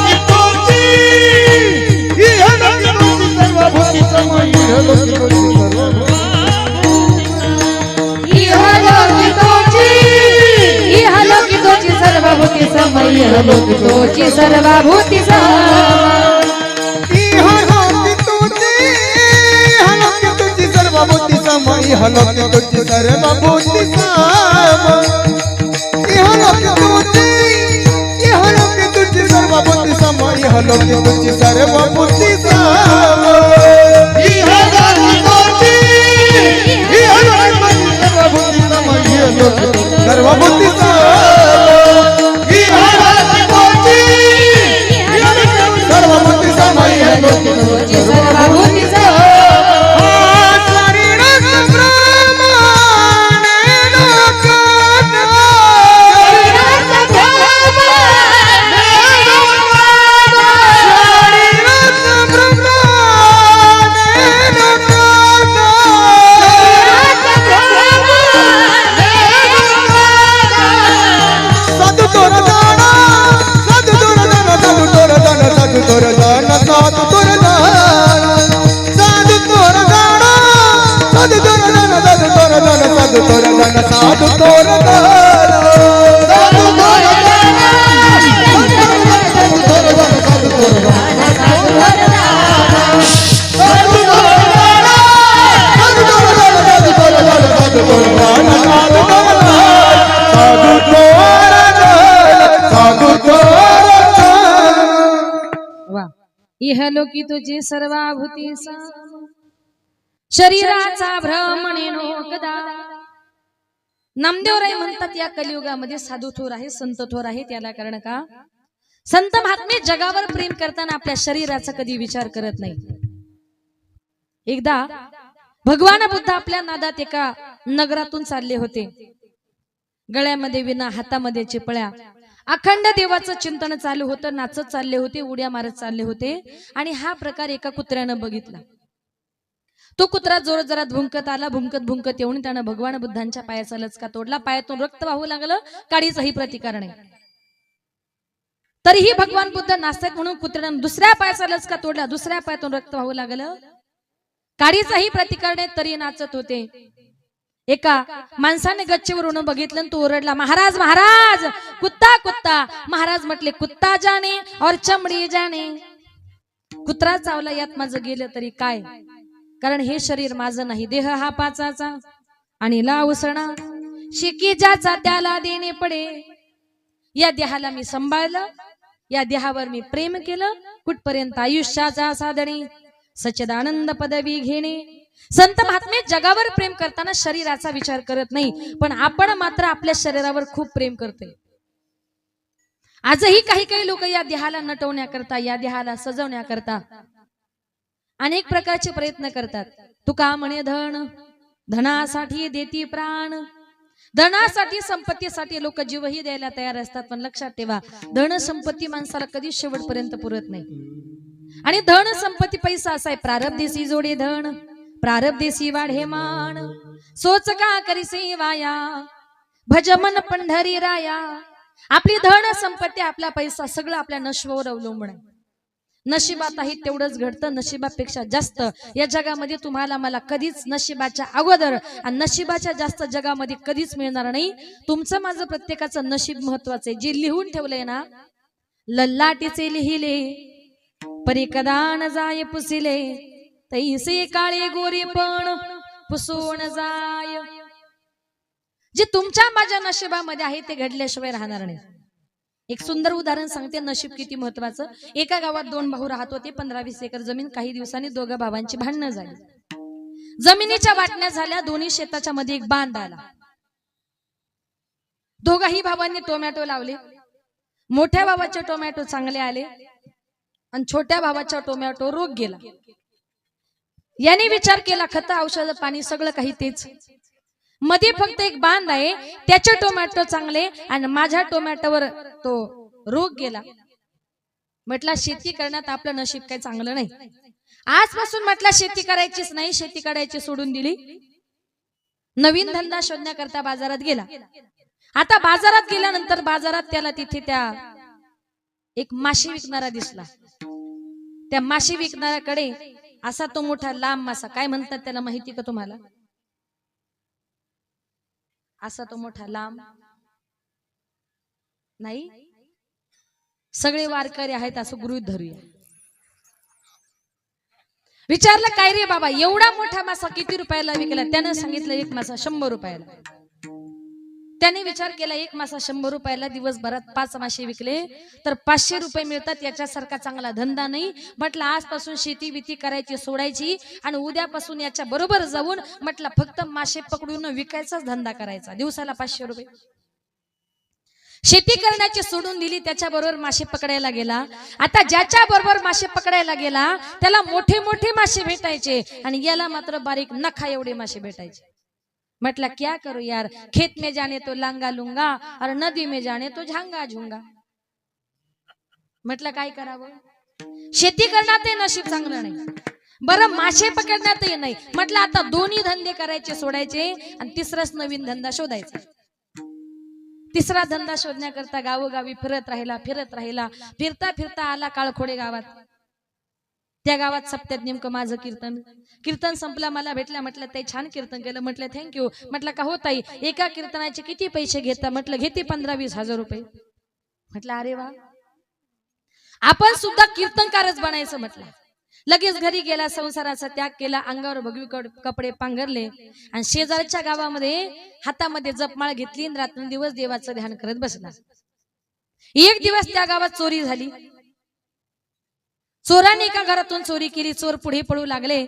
सर्वभूती सर्वभूती सर्वभूती तुझी सर्वभूती सम, इहलोक तुझी सर्वभूती सम, इहलोक तुझी सर्वभूती सम, इहलोक तुझी सर्वभूती सम, सर्वभूती इहलोकी तुझी सर्वाभूती शरीराचा भ्रमणे नोकदा. नामदेवराय म्हणतात या कलियुगामध्ये साधू थोर आहे, संत थोर आहे. त्याला कारण का? संत महात्मे जगावर प्रेम करताना आपल्या शरीराचा कधी विचार करत नाही. एकदा भगवान बुद्ध आपल्या नादात एका नगरातून चालले होते. गळ्यामध्ये विना, हातामध्ये चिपळ्या, अखंड देवाचं चिंतन चालू होतं. नाचत चालले होते, उड्या मारत चालले होते. आणि हा प्रकार एका कुत्र्यानं बघितला. तो कुत्रा जोरात जोरात भुंकत आला. भुंकत भुंकत येऊन त्यानं भगवान बुद्धांच्या पायाचा लचका तोडला. पायातून रक्त वाहू लागलं. काडीचाही प्रतिकार नाही. तरीही भगवान बुद्ध नाचतात म्हणून कुत्र्यानं दुसऱ्या पायाचा लचका तोडला. दुसऱ्या पायातून रक्त वाहू लागलं. काडीचाही प्रतिकार नाही, तरी नाचत होते. एका माणसाने गच्चीवरून बघितलं, तो ओरडला, महाराज महाराज, कुत्ता कुत्ता. महाराज म्हटले, कुत्ता जाणे और चमडी जाणे. कुत्रा चावला यात माझं गेलं तरी काय, कारण हे शरीर माझं नाही. देह हा पाचाचा आणि लावसणा, शिकी ज्याचा त्याला देणे पडे. या देहाला मी सांभाळलं, या देहावर मी प्रेम केलं, कुठपर्यंत आयुष्याचा साधणे, सच्चिदानंद पदवी घेणे. संत महात्मे जगावर प्रेम करताना शरीराचा विचार करत नाही, पण आपण मात्र आपल्या शरीरावर खूप प्रेम करतोय. आजही काही काही लोक या देहाला नटवण्याकरता, या देहाला सजवण्याकरता अनेक प्रकारचे प्रयत्न करतात. तुका म्हणे धन, धनासाठी देती प्राण. धनासाठी, संपत्तीसाठी लोक जीवही द्यायला तयार असतात, पण लक्षात ठेवा, धन संपत्ती माणसाला कधीच शेवटपर्यंत पुरत नाही. आणि धन संपत्ती पैसा असा आहे, प्रारब्धेसी जोडे धन, प्रारब्धेसी वाढे मान. सोच का करीसे वाया, भज मन पंढरी राया. आपली धन संपत्ती, आपला पैसा सगळं आपल्या नशिबावर अवलंबून आहे. नशिबातही तेवढंच घडतं, नशिबापेक्षा जास्त या जगामध्ये तुम्हाला मला कधीच नशिबाच्या अगोदर आणि नशिबाच्या जास्त जगामध्ये कधीच मिळणार नाही. तुमचं माझं प्रत्येकाचं नशीब महत्वाचं आहे. जे लिहून ठेवलंय ना, लल्लाटीचे लिहिले परी कदा न जाय पुसिले, तैसे काळे गोरे पण पुसून जाय. जे तुमच्या माझ्या नशिबामध्ये आहे ते घडल्याशिवाय राहणार नाही. एक सुंदर उदाहरण सांगते, नशीब किती महत्वाचं. एका गावात दोन भाऊ राहत होते, 15-20 एकर जमीन. काही दिवसांनी दोघा भावांची भांडणं झाली, जमिनीच्या वाटण्या झाल्या. दोन्ही शेताच्या मध्ये एक बांध आला. दोघाही भावांनी टोमॅटो लावले. मोठ्या भावाचे टोमॅटो चांगले आले आणि छोट्या भावाचा टोमॅटो रोग गेला. याने विचार केला, खत, औषध, पाणी सगळं काही तेच, मध्ये फक्त एक बांध आहे, त्याचे टोमॅटो चांगले आणि माझ्या टोमॅटोवर तो रोग गेला. म्हटलं शेती करण्यात आपलं नशीब काही चांगलं नाही. आजपासून म्हटलं शेती करायचीच नाही, शेती करायची सोडून दिली. नवीन धंदा शोधण्याकरता बाजारात गेला. आता बाजारात गेल्यानंतर बाजारात त्याला तिथे एक माशी विकणारा दिसला. त्या माशी विकणाऱ्याकडे असा तो मोठा लांब मासा, काय म्हणतात त्याला माहिती का तुम्हाला? असा तो मोठा लांब नाही, सगळे वारकरी आहेत असं गृहीत धरूया. विचारलं, काय रे बाबा, एवढा मोठा मासा किती रुपयाला विकला? त्याने सांगितलं, एक मासा 100 रुपयाला. त्याने विचार केला, एक मासा 100 रुपयाला, दिवसभरात 5 मासे विकले तर 500 रुपये मिळतात. याच्यासारखा चांगला धंदा नाही. म्हटलं आजपासून शेती बिती करायची सोडायची आणि उद्यापासून याच्या बरोबर जाऊन म्हटलं फक्त मासे पकडून विकायचाच धंदा करायचा, दिवसाला 500 रुपये. शेती करण्याची सोडून दिली, त्याच्या बरोबर मासे पकडायला गेला. आता ज्याच्या बरोबर मासे पकडायला गेला त्याला मोठे मोठे मासे भेटायचे आणि याला मात्र बारीक नखा एवढे मासे भेटायचे. म्हटला क्या करू यार, खेत में जाने तो लांगा लुंगा और नदी में जाने तो झांगा झुंगा. म्हटलं काय करावं, शेती करण्यातही नशीब चांगलं नाही, बरं मासे पकडण्यातही नाही. म्हटलं आता दोन्ही धंदे करायचे सोडायचे आणि तिसराच नवीन धंदा शोधायचा. तिसरा धंदा शोधण्याकरता गावोगावी फिरत राहिला. फिरता फिरता आला काळखोडे गावात. त्या गावात सप्त्यात नेमकं माझं कीर्तन संपला, मला भेटला. म्हटलं ताई छान कीर्तन केलं. म्हटलं थँक्यू. म्हटलं का हो ताई, एका कीर्तनाचे किती पैसे घेता? म्हटलं घेते 15-20 हजार रुपये. म्हटलं अरे वा, आपण सुद्धा कीर्तनकारच बनायचं. म्हटलं लगेच घरी गेला, संसाराचा त्याग केला, अंगावर भगवी कपडे पांघरले आणि शेजारच्या गावामध्ये हातामध्ये जपमाळ घेतली आणि रात्रंदिवस देवाचं ध्यान करत बसला. एक दिवस त्या गावात चोरी झाली. चोरांनी एका घरातून चोरी केली. चोर पुढे पळू लागले,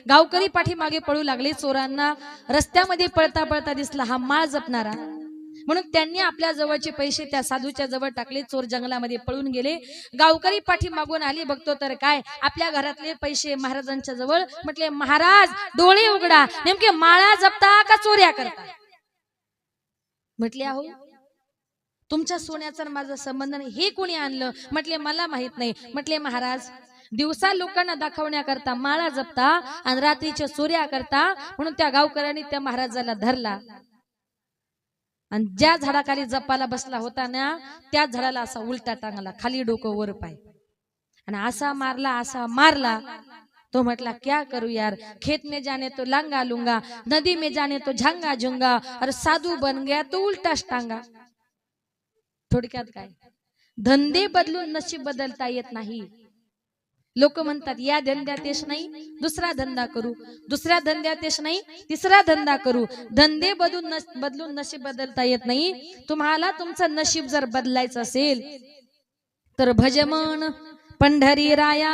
गावकरी पाठीमागे पळू लागले. चोरांना रस्त्यामध्ये पळता पळता दिसला हा माळ जपणारा, म्हणून त्यांनी आपल्या जवळचे पैसे त्या साधूच्या जवळ टाकले. चोर जंगलामध्ये पळून गेले. गावकरी पाठीमागून आली, बघतो तर काय, आपल्या घरातले पैसे महाराजांच्या जवळ. म्हटले महाराज डोळे उघडा, नेमके माळा जपता का चोऱ्या करता? म्हटले अहो तुमच्या सोन्याचा माझा संबंध नाही, हे कोणी आणलं? म्हटले मला माहित नाही. म्हटले महाराज दिवसा लोकांना दाखवण्याकरता माळा जपता आणि रात्रीच्या चोऱ्या करता, म्हणून त्या गावकऱ्यांनी त्या महाराजाला धरला आणि ज्या झाडाखाली जपाला बसला होता ना त्या झाडाला असा उलटा टांगला, खाली डोकं वर पाय, आणि असा मारला. तो म्हटला क्या करू यार, खेत में जाने तो लांगा लुंगा, नदी में जाने तो झांगा झुंगा, और साधू बन गया तो उलटा टांगा. थोडक्यात काय, धंदे बदलून नशीब बदलता येत नाही. लोक म्हणतात या धंद्यात यश नाही, दुसरा धंदा करू, दुसऱ्या धंद्यात यश नाही, तिसरा धंदा करू. धंदे बदलून नशीब बदलता येत नाही. तुम्हाला तुमचं नशीब जर बदलायचं असेल तर भजमन पंढरी राया,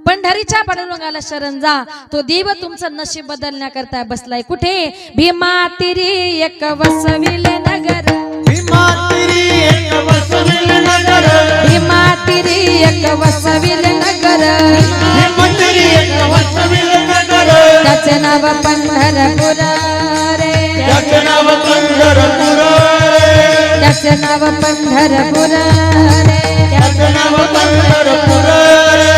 पंढरीच्या पांडुरंगाला शरण जा. तो देव तुमचं नशीब बदलण्याकरता बसलाय. कुठे? भीमा तिरी एक वसविले नगर, भीमा तिरी एक वसविले नगर, भीमा तिरी एक वसविले नगर, भीमा तिरी एक वसविले नगर, त्याचे नाव पंढरपूर रे, त्याचे नाव पंढरपूर रे, त्याचे नाव पंढरपूर रे, त्याचे नाव पंढरपूर रे.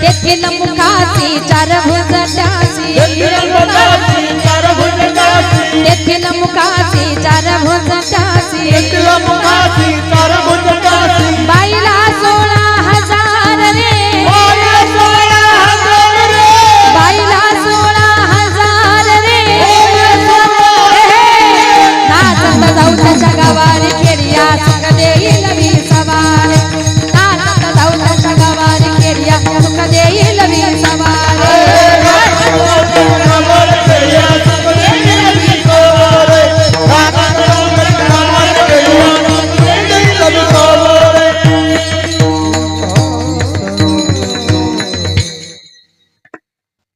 तेथील मुखाची चार भुज त्याची, तेथील मुखाची चार भुज त्याची, तेथील मुखाची चार भुज त्याची, तेथील मुखाची चार भुज त्याची, बाईला 16,000 रे, बाईला 16,000 रे, बाईला 16,000 रे, नाचत जाऊ त्याच्या गावाने खेडिया, सुख देईल वीर सवार, नाचत जाऊ त्याच्या गावाने खेडिया, सुख देईल वीर सवार.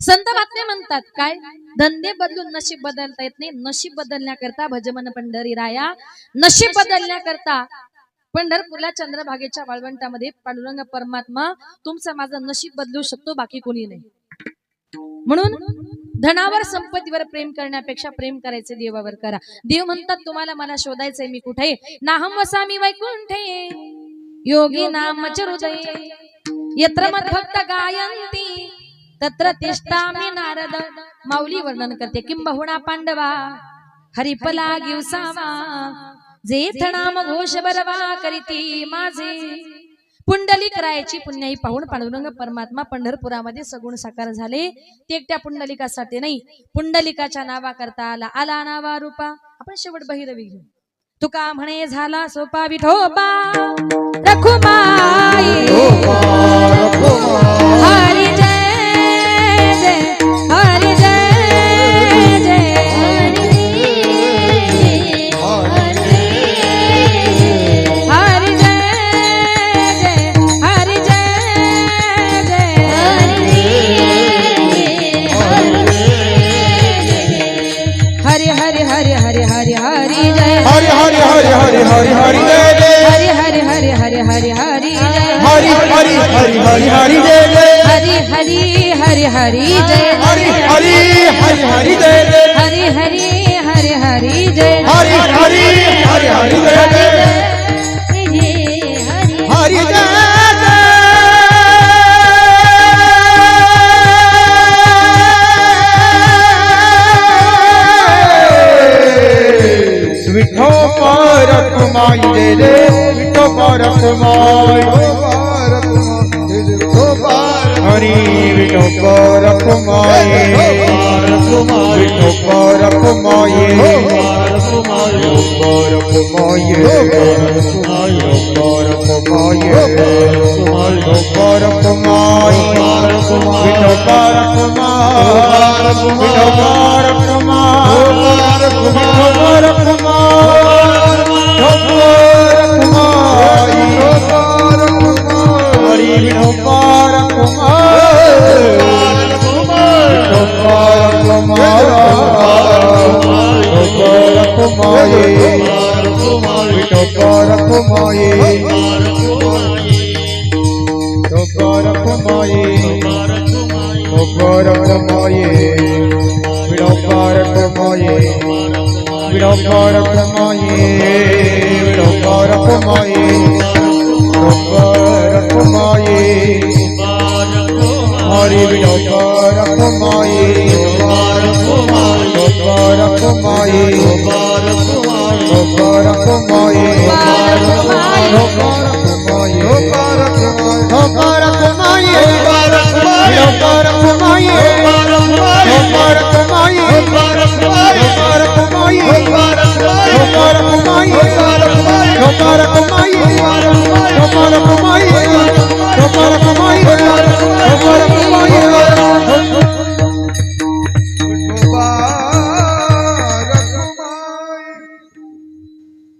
संत बातमी म्हणतात काय? धंदे बदलून नशीब बदलता येत नाही. नशीब बदलण्याकरता भजमन पंढरी राया, नशीब बदलण्याकरता पंढरपूरला चंद्रभागेच्या वाळवंटामध्ये पांडुरंग परमात्मा तुमचं माझं नशीब बदलू शकतो, बाकी कोणी नाही. म्हणून धनावर संपत्तीवर प्रेम करण्यापेक्षा प्रेम करायचे देवावर करा. देव म्हणतात तुम्हाला मला शोधायचंय, मी कुठे? नाहम वसामी वैकुंठे योगी नामच हृदये, यत्र मद्भक्त गायन्ति तत्र तिष्ठामि नारद. माऊली वर्णन करते. किंबहुना पांडवा हरिपला गिवसावा, जेथ नाम घोष बरवा करीती माझे. पुंडलिक रायाची पुण्याई पाहून पांडुरंग परमात्मा पंढरपुरामध्ये सगुण साकार झाले. ते एकट्या पुंडलिकासाठी नाही, पुंडलिकाच्या नावा करता आला. आला नावा रूपा. आपण शेवट बहिरवी घेऊ. तुका म्हणे झाला सोपा विठोबा रखुमाई, हरी जय जय, हरी जय जय, हरी जय जय, हरी जय जय, हरी हरी हरी हरी हरी हरी जय, हरि हरि हरि हरि हरि हरि जय जय, हरी हरी हरी हरी हरी हरी जय, हरि हरि हरि हरि हरि जय जय, हरी हरी हरी हरी जय, हरि हरि हरि हरि जय जय, हरी हरी हरी हरी जय, हरि हरि हरि हरि जय जय, हरि जय जय. विठो परकुमाई जय जय, विठो परकुमाई, हरि विठो परकुमाई, विठो परकुमाई,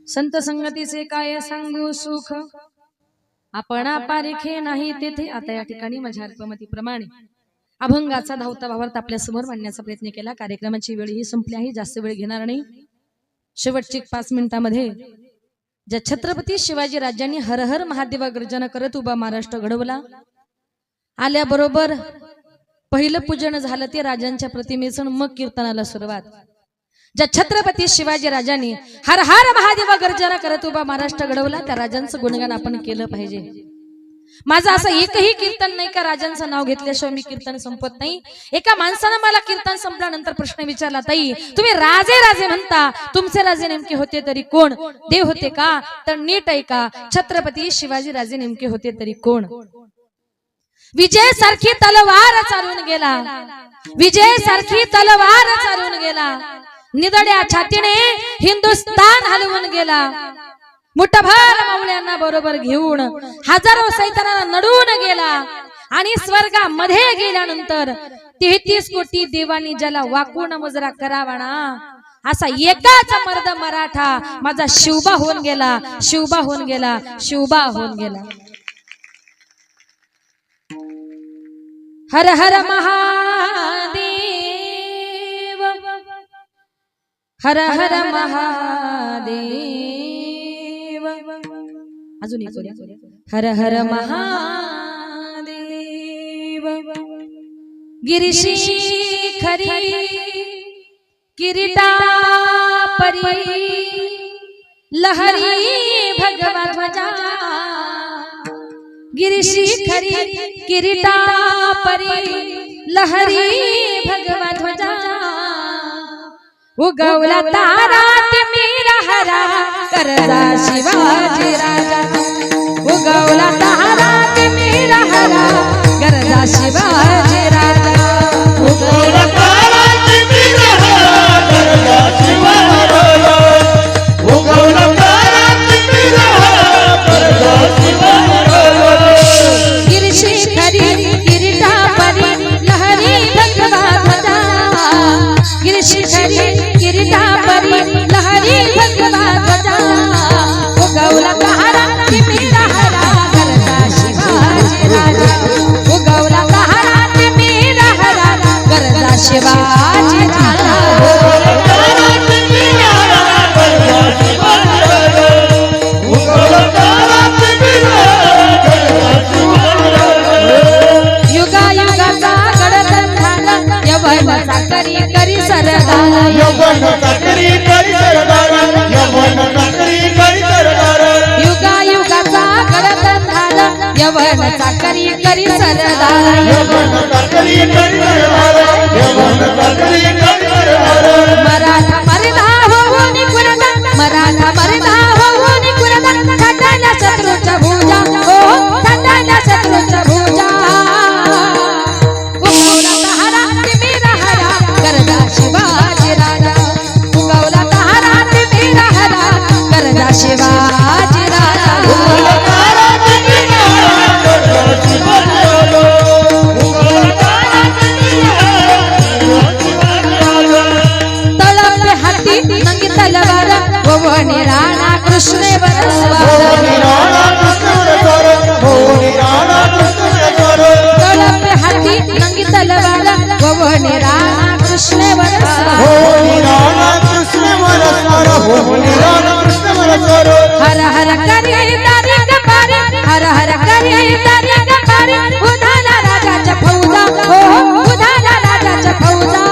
संत संगतीचे काय सांगू सुख, आपण पारिखे नाही तेथे. आता या ठिकाणी माझ्या अर्पमतीप्रमाणे अभंगाचा धावता भावार्थ आपल्या समोर मांडण्याचा प्रयत्न केला. कार्यक्रमाची वेळ ही संपली आहे, जास्त वेळ घेणार नाही. शेवटची 5 मिनिटांमध्ये ज्या छत्रपती शिवाजी राजांनी हर हर महादेवा गर्जना करत उभा महाराष्ट्र घडवला, आल्याबरोबर पहिलं पूजन झालं ते राजांच्या प्रतिमेचं, मग कीर्तनाला सुरुवात. ज्या छत्रपती शिवाजी राजांनी हर हर महादेवा गर्जना करत उभा महाराष्ट्र घडवला, त्या राजांचं गुणगान आपण केलं पाहिजे. माझं असं एकही कीर्तन नाही का राजांचं नाव घेतल्याशिवाय मी कीर्तन संपत नाही. एका माणसानं मला कीर्तन संपल्यानंतर प्रश्न विचारला, ताई तुम्ही राजे राजे म्हणता, तुमचे राजे नेमके होते तरी कोण? देव होते का? तर नीट ऐका, छत्रपती शिवाजी राजे नेमके होते तरी कोण? विजय सारखी तलवार चालून गेला, विजय सारखी तलवार चालून गेला, निदड्या छातीने हिंदुस्तान हलवून गेला, मुठभर मावळ्यांना बरोबर घेऊन हजारो सैतानांना नडून गेला, आणि स्वर्गामध्ये गेल्यानंतर 33 कोटी देवांनी ज्याला वाकून मुजरा करावा ना, असा एकाच मर्द मराठा माझा शिवबा होऊन गेला, शिवबा होऊन गेला, शिवबा होऊन गेला. हर हर महादेव, हर हर महादेव. अजून एक हर हर महादेव. गिरीशी खरी किरीटा परी लहरी भगवा ध्वजा, गिरीशी खरी किरीटा परी लहरी भगवा ध्वजा, उगवला तारा तिमिरा हरा करदा शिवाजी राजा, उगवला तारा तिमिरा हरा करदा शिवाजी राजा, उगवला तारा तिमिरा हरा करदा शिवाजी राजा, उगवला तारा तिमिरा हरा करदा शिवाजी राजा. गिरीशी खरी किरीटा परी लहरी भगवा ध्वजा, गिरीशी खरी किरीटा परी लहरी भगवा ध्वजा, उगवला तारा तिमिरा हरा करदा शिवाजी राजा, उगवला तारा तिमिरा हरा करदा शिवाजी राजा, उगवला तारा तिमिरा हरा करदा शिवाजी राजा, उगवला तारा तिमिरा हरा करदा शिवाजी राजा. युगा युगाचा गडगंधाला यवनाचा करी करी सरदारा, यवनाचा करी करी सरदारा, यवनाचा करी करी सरदारा, युगा युगाचा गडगंधाला यवनाचा करी करी सरदारा, यवनाचा करी करी सरदारा, यवनाचा करी करी सरदारा. मराठा मर्दा होऊन कुरदा, मराठा मर्दा होऊन कुरदा, छाटायला शत्रूच्या भुजा, हो छाटायला शत्रूच्या भुजा, उगवला तारा तिमिरा हरा करदा शिवाजी राजा, उगवला तारा तिमिरा हरा करदा शिवाजी राजा, उगवला तारा तिमिरा हरा करदा शिवाजी राजा, उगवला तारा तिमिरा हरा करदा शिवाजी राजा. तळपे हाती नंगी तलवार ववनी राणा कृष्णेवर स्वार, भोवनी राणा कृष्णवर स्वार, भोवनी राणा कृष्णवर स्वार, तळपे हाती नंगी तलवार ववनी राणा कृष्णेवर स्वार, भोवनी राणा कृष्णवर स्वार, भोवनी राणा कृष्णवर स्वार. हर हर करी तारी गपारी, हर हर करी तारी गपारी, उधाला राजाच्या फौजा, हो उधाला राजाच्या फौजा,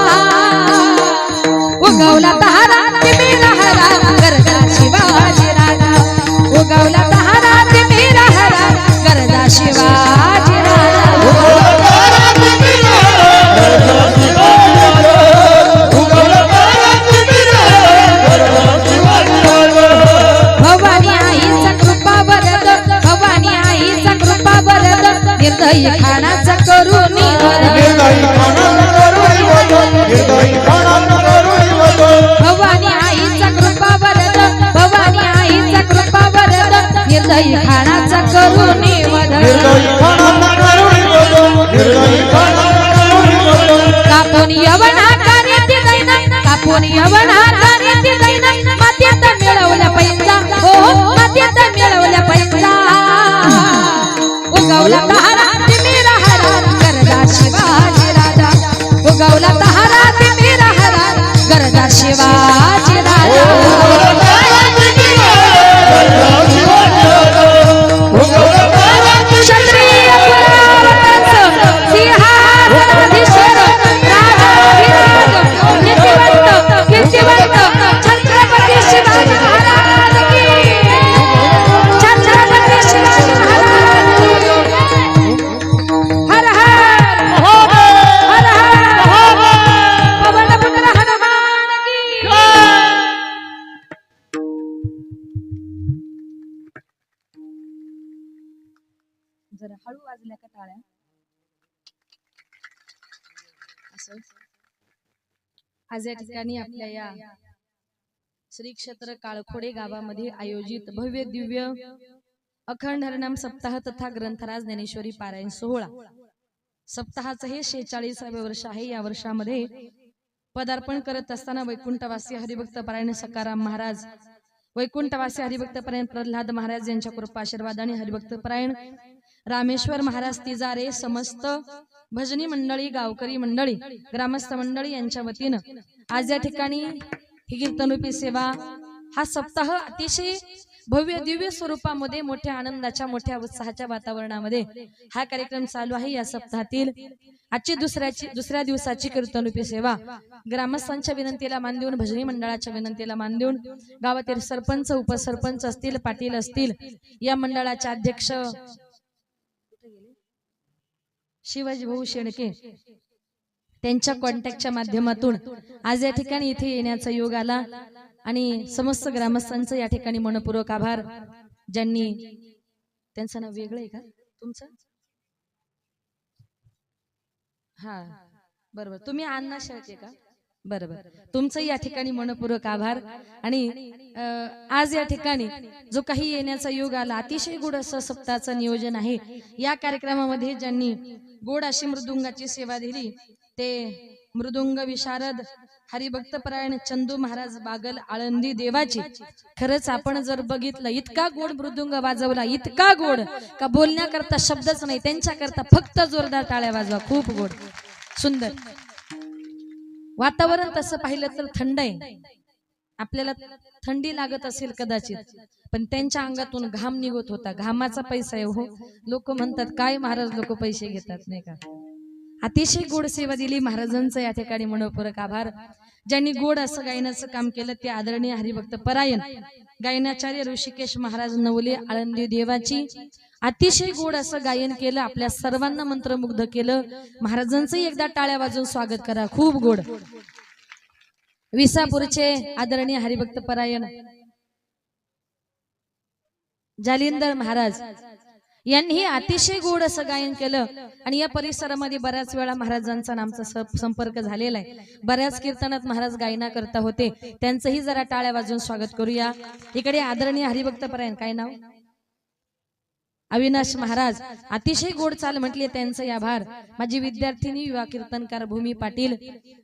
उगवला तारा तिमिरा हरा करदा शिवाजी राजा, उगवला तारा तिमिरा हरा करदा शिवाजी राजा, उगवला तारा तिमिरा हरा करदा शिवाजी राजा, उगवला तारा तिमिरा हरा करदा शिवाजी राजा. भवानी आईचा कृपा वरद, भवानी आईचा कृपा वरद, निर्दयी खानाचा करुणी वरद, निर्दयी खानाचा करुणी वरद, निर्दयी खानाचा करुणी वरद, भवानी आईचा कृपा वरद, भवानी आईचा कृपा वरद, निर्दयी खानाचा करुणी वरद, निर्दयी खानाचा करुणी वरद, निर्दयी खानाचा करुणी वरद. कापून यवना कार्याती दैना, कापून यवना कार्याती दैना, मातीत मिळवल्या पैसा, हो मातीत मिळवल्या पैसा, उगवला तहारा पिंडीला हरा गरजा शिवाजी राजा क्षत्रिय कुलावतांचं सिंहासनाधीश्वर राजाधिराज कीर्तिवंत छत्रपती शिवाजी महाराज की छत्रपती शिवाजी महाराज की हर हर हर हर पवनपुत्र हनुमान की जरा हळू वाजल्या का टाळ्या असं आज या ठिकाणी आपल्या या श्री क्षेत्र काळखोडे गावामध्ये आयोजित भव्य दिव्य अखंड हरिनाम सप्ताह तथा ग्रंथराज ज्ञानेश्वरी पारायण सोहळा सप्ताहाचं हे 46वें वर्ष आहे। या वर्षामध्ये पदार्पण करत असताना वैकुंठवासी हरिभक्त पारायण सकाराम महाराज वैकुंठवासी हरिभक्त पारायण प्रल्हाद महाराज यांच्या कृपा आशीर्वाद आणि हरिभक्त पारायण रामेश्वर महाराज तिजारे समस्त भजनी मंडळी गावकरी मंडळी ग्रामस्थ मंडळी यांच्या वतीनं आज या ठिकाणी ही कीर्तनरूपी सेवा हा सप्ताह अतिशय भव्य दिव्य स्वरूपामध्ये मोठ्या आनंदाच्या मोठ्या उत्साहाच्या वातावरणामध्ये हा कार्यक्रम चालू आहे। या सप्ताहातील आजची दुसऱ्या दिवसाची कीर्तनरूपी सेवा ग्रामस्थांच्या विनंतीला मान देऊन भजनी मंडळाच्या विनंतीला मान देऊन गावातील सरपंच उपसरपंच असतील पाटील असतील या मंडळाचे अध्यक्ष शिवाजी भाऊ शेणके त्यांच्या कॉन्टॅक्टच्या माध्यमातून आज या ठिकाणी इथे येण्याचा योग आला आणि समस्त ग्रामस्थांचं या ठिकाणी मनपूर्वक आभार। ज्यांनी त्यांचं नाव वेगळं आहे का तुमचं? हा बरोबर, तुम्ही अण्णा शेळके का? बरोबर, तुमचं या ठिकाणी मनपूर्वक आभार। आणि आज या ठिकाणी जो काही येण्याचा योग आला अतिशय गोड असं सप्ताहाचं नियोजन आहे। या कार्यक्रमामध्ये ज्यांनी गोड अशी मृदुंगाची सेवा दिली ते मृदुंग विशारद हरिभक्त परायण चंदू महाराज बागल आळंदी देवाची। खरंच आपण जर बघितलं इतका गोड मृदुंग वाजवला, इतका गोड का बोलण्याकरता शब्दच नाही, त्यांच्याकरता फक्त जोरदार टाळ्या वाजवा। खूप गोड सुंदर वातावरण तसं पाहिलं तर थंड आहे, आपल्याला थंडी लागत असेल कदाचित, पण त्यांच्या अंगातून घाम निघत होता। घामाचा पैसा आहे हो, लोक म्हणतात काय महाराज लोक पैसे घेतात नाही का। अतिशय गोड सेवा दिली महाराजांचं या ठिकाणी मनपूर्वक आभार। ज्यांनी गोड असं गायनाचं काम केलं ते आदरणीय हरिभक्त परायण गायनाचार्य ऋषिकेश महाराज नवले आळंदी देवाची। अतिशय गोड असं गायन केलं, आपल्या सर्वांना मंत्रमुग्ध केलं। महाराजांचं एकदा टाळ्या वाजवून स्वागत करा। खूप गोड विसापूरचे आदरणीय हरिभक्त परायण जालिंदर महाराज यांनी अतिशय गोड असं गायन केलं आणि या परिसरामध्ये बऱ्याच वेळा महाराजांचा नामचा संपर्क झालेला आहे। बऱ्याच कीर्तनात महाराज गायना करता होते, त्यांचंही जरा टाळ्या वाजवून स्वागत करूया। इकडे आदरणीय हरिभक्त परायण काय नाव अविनाश महाराज अतिशय गोड चाल म्हटली, त्यांचे आभार। माझी विद्यार्थिनी युवा कीर्तनकार भूमी पाटील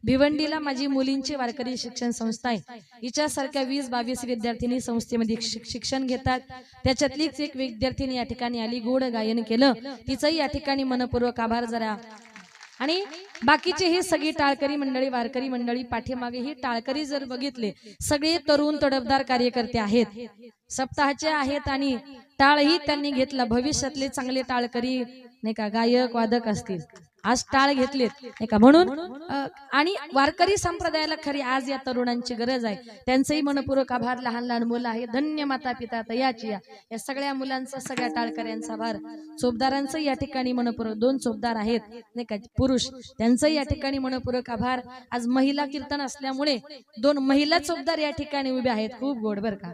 भिवंडीला माझी मुलींची वारकरी शिक्षण संस्था आहे, हिच्यासारख्या 20-22 विद्यार्थिनी संस्थेमध्ये शिक्षण घेतात। त्याच्यातलीच एक विद्यार्थिनी या ठिकाणी आली, गोड गायन केलं, तिचंही या ठिकाणी मनपूर्वक आभार जरा। आणि बाकीचे हे सगळी टाळकरी मंडळी वारकरी मंडळी पाठीमागे ही टाळकरी जर बघितले सगळे तरुण तडफदार कार्यकर्ते आहेत, सप्ताहाचे आहेत आणि टाळही त्यांनी घेतला। भविष्यातले चांगले टाळकरी नाही का गायक वादक असतील, आज टाळ घेतलेत नाही का, म्हणून आणि वारकरी संप्रदायाला खरी आज या तरुणांची गरज आहे। त्यांचंही मनपूर्वक आभार। लहान लहान मुलं आहेत, धन्य माता पिता तयाची या सगळ्या मुलांचा सगळ्या टाळकऱ्यांचा आभार। चोपदारांचं या ठिकाणी मनपूर्वक 2 चोपदार आहेत नाही का पुरुष, त्यांचंही या ठिकाणी मनपूर्वक आभार। आज महिला कीर्तन असल्यामुळे 2 महिला चोपदार या ठिकाणी उभ्या आहेत, खूप गोड बर का।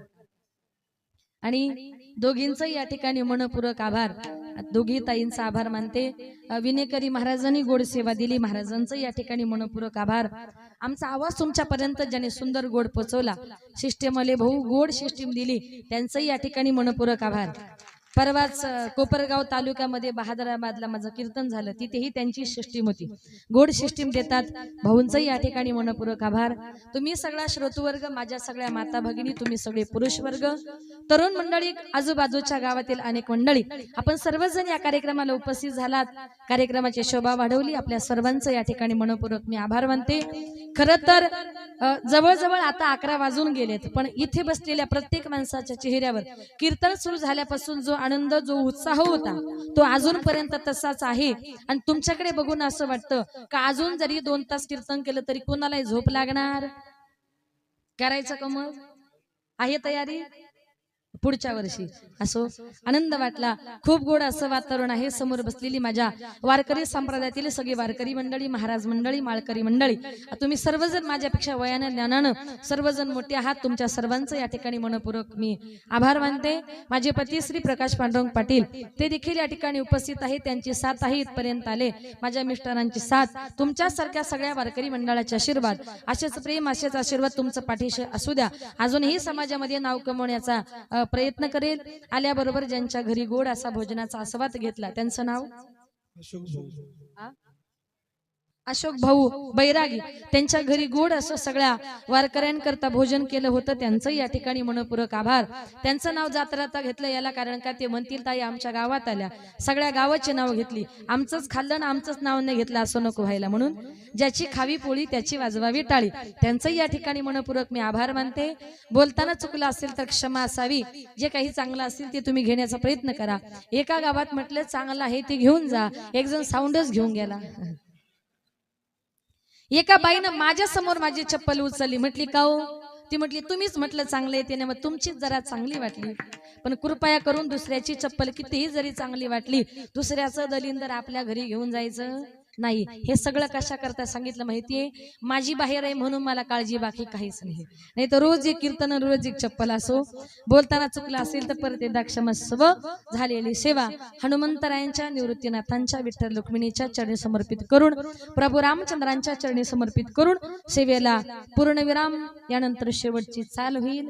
आणि दोघींचं या ठिकाणी मनपूर्वक आभार, दोघी ताईंचा आभार मानते। विनेकरी महाराजांनी गोड सेवा दिली, महाराजांचं या ठिकाणी मनपूर्वक आभार। आमचा आवाज तुमच्यापर्यंत ज्याने सुंदर गोड पोचवला, सिस्टीमवाले भाऊ गोड सिस्टीम दिली, त्यांचंही या ठिकाणी मनपूर्वक आभार। परवाच कोपरगाव तालुक्यामध्ये बहादराबादला माझं कीर्तन झालं. तिथेही त्यांची सिस्टीम होती, गोड सिस्टीम देतात. भाऊंचंही या ठिकाणी मनपूर्वक आभार. तुम्ही सगळा श्रोतवर्ग, माझ्या सगळ्या माता भगिनी, तुम्ही सगळे पुरुष वर्ग, तरुण मंडळी, आजूबाजूच्या गावातील अनेक मंडळी, आपण सर्वजण या कार्यक्रमाला उपस्थित झालात. कार्यक्रमाची शोभा वाढवली. आपल्या सर्वांचं या ठिकाणी मनपूर्वक मी आभार मानते. खरं तर जवळजवळ आता 11 वाजून गेलेत, पण इथे बसलेल्या प्रत्येक माणसाच्या चेहऱ्यावर कीर्तन सुरू झाल्यापासून जो आनंद, जो उत्साह होता, तो अजूनपर्यंत तसाच आहे. आणि तुमच्याकडे बघून असं वाटतं का अजून जरी 2 तास कीर्तन केलं तरी कोणालाही झोप लागणार? करायचं का मग? आहे तयारी? पुढच्या वर्षी असो. आनंद वाटला. खूप गोड असं वातावरण आहे. समोर बसलेली माझ्या वारकरी संप्रदायातील सगळी वारकरी मंडळी, महाराज मंडळी, माळकरी मंडळी, तुम्ही सर्वजण माझ्यापेक्षा वयानं, ज्ञानानं सर्वजण मोठे आहात. तुमच्या सर्वांचं या ठिकाणी मनपूर्वक मी आभार मानते. माझे पती श्री प्रकाश पांडुरंग पाटील, ते देखील या ठिकाणी उपस्थित आहेत. त्यांची साथ आहे, इथपर्यंत आले. माझ्या मिस्टरांची साथ, तुमच्यासारख्या सगळ्या वारकरी मंडळाचे आशीर्वाद, असेच प्रेम, असेच आशीर्वाद तुमचं पाठीशी असू द्या. अजूनही समाजामध्ये नाव कमवण्याचा प्रयत्न करेल. आल्याबरोबर ज्यांच्या घरी गोड असा भोजनाचा आस्वाद घेतला, त्यांचं नाव अशोक भाऊ बैरागी, त्यांच्या घरी गोड असं सगळ्या वारकऱ्यांकरता भोजन केलं होतं. त्यांचं या ठिकाणी मनपूर्वक आभार. त्यांचं नाव जाता घेतलं याला कारण का ते म्हणतील ताई आमच्या गावात आल्या, सगळ्या गावाचे नाव घेतली, आमचंच खाल्लं ना आमचंच नाव नाही घेतलं, असं नको व्हायला. म्हणून ज्याची खावी पोळी त्याची वाजवावी टाळी. त्यांचं या ठिकाणी मनपूर्वक मी आभार मानते. बोलताना चुकलं असेल तर क्षमा असावी. जे काही चांगलं असेल ते तुम्ही घेण्याचा प्रयत्न करा. एका गावात म्हटलं चांगलं आहे ते घेऊन जा, एक जण साऊंडच घेऊन गेला. एका बाईनं माझ्या समोर माझी चप्पल उचलली. म्हटली का हो? ती म्हटली तुम्हीच म्हटलं चांगलं येते ना, मग तुमचीच जरा चांगली वाटली. पण कृपया करून दुसऱ्याची चप्पल कितीही जरी चांगली वाटली, दुसऱ्याचं दलिंदर आपल्या घरी घेऊन जायचं नाही. हे सगळं कशा करता सांगितलं माहितीये? माझी बाहेर आहे म्हणून मला काळजी, बाकी काहीच नाही. नाही तर रोज एक कीर्तन, रोज एक चप्पल असो. बोलताना चुकलं असेल तर परत एकदा क्षमस्व. झालेली सेवा हनुमंतरायांच्या, निवृत्तीनाथांच्या, विठ्ठल रुक्मिणीच्या चरणी समर्पित करून, प्रभू रामचंद्रांच्या चरणी समर्पित करून सेवेला पूर्णविराम. यानंतर शेवटची चाल होईल.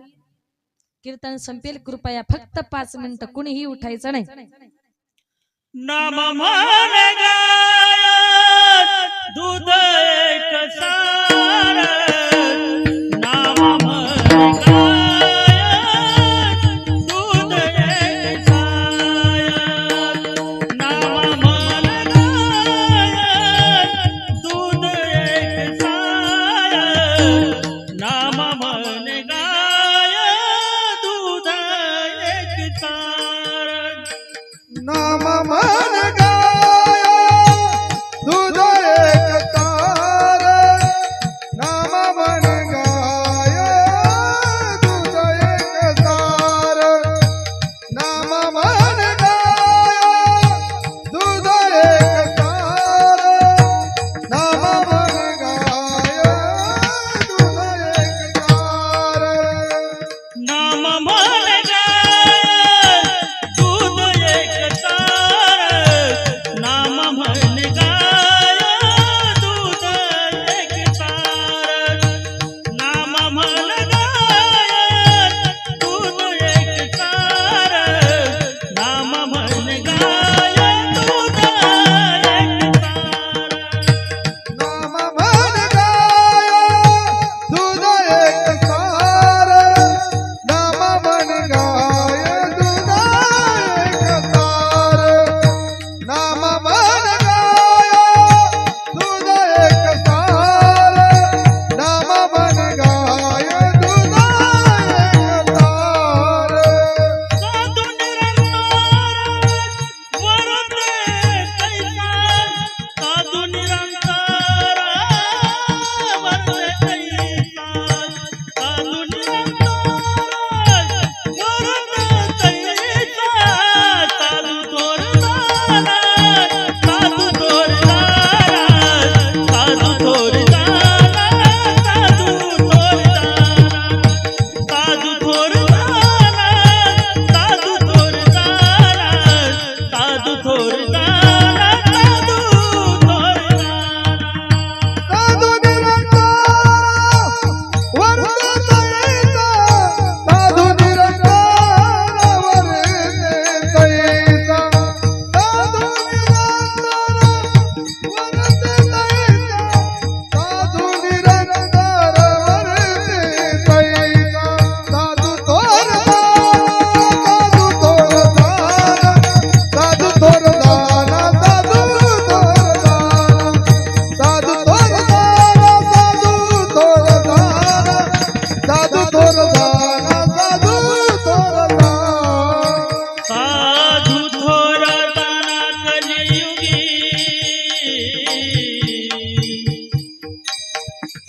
कीर्तन संपेल. कृपया फक्त 5 मिनिटं कुणीही उठायचं नाही. नाम म्हण गाय दूध एक सार, नाम म्हण गाय दूध एक सार, नाम म्हण गाय दूध एक सार, नाम म्हण गाय दूध एक सार, नाम मन गाय दूध एक तार,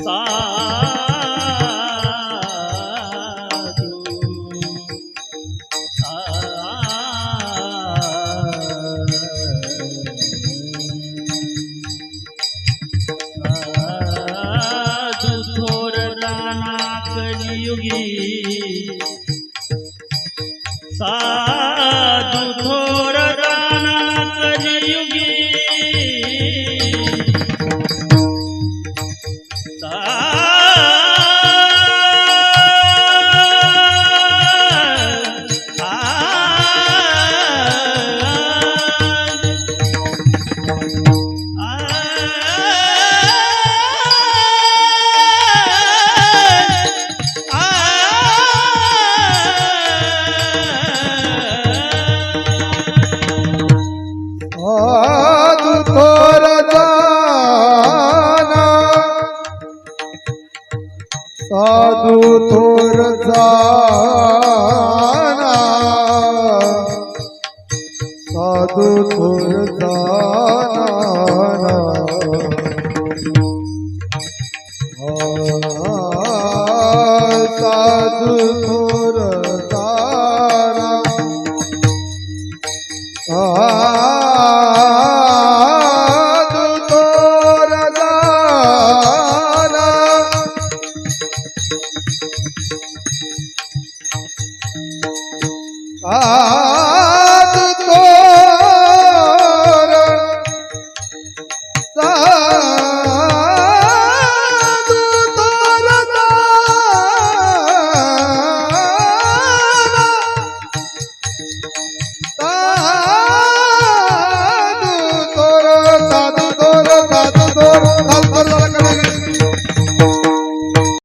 साधू थोर राणा कलियुगी साधू थोर राणा कलियुगी साधू थोर जाना साधू थोर जाना साधू थोर जाना साधू थोर जाना साधु थोर जाना साधु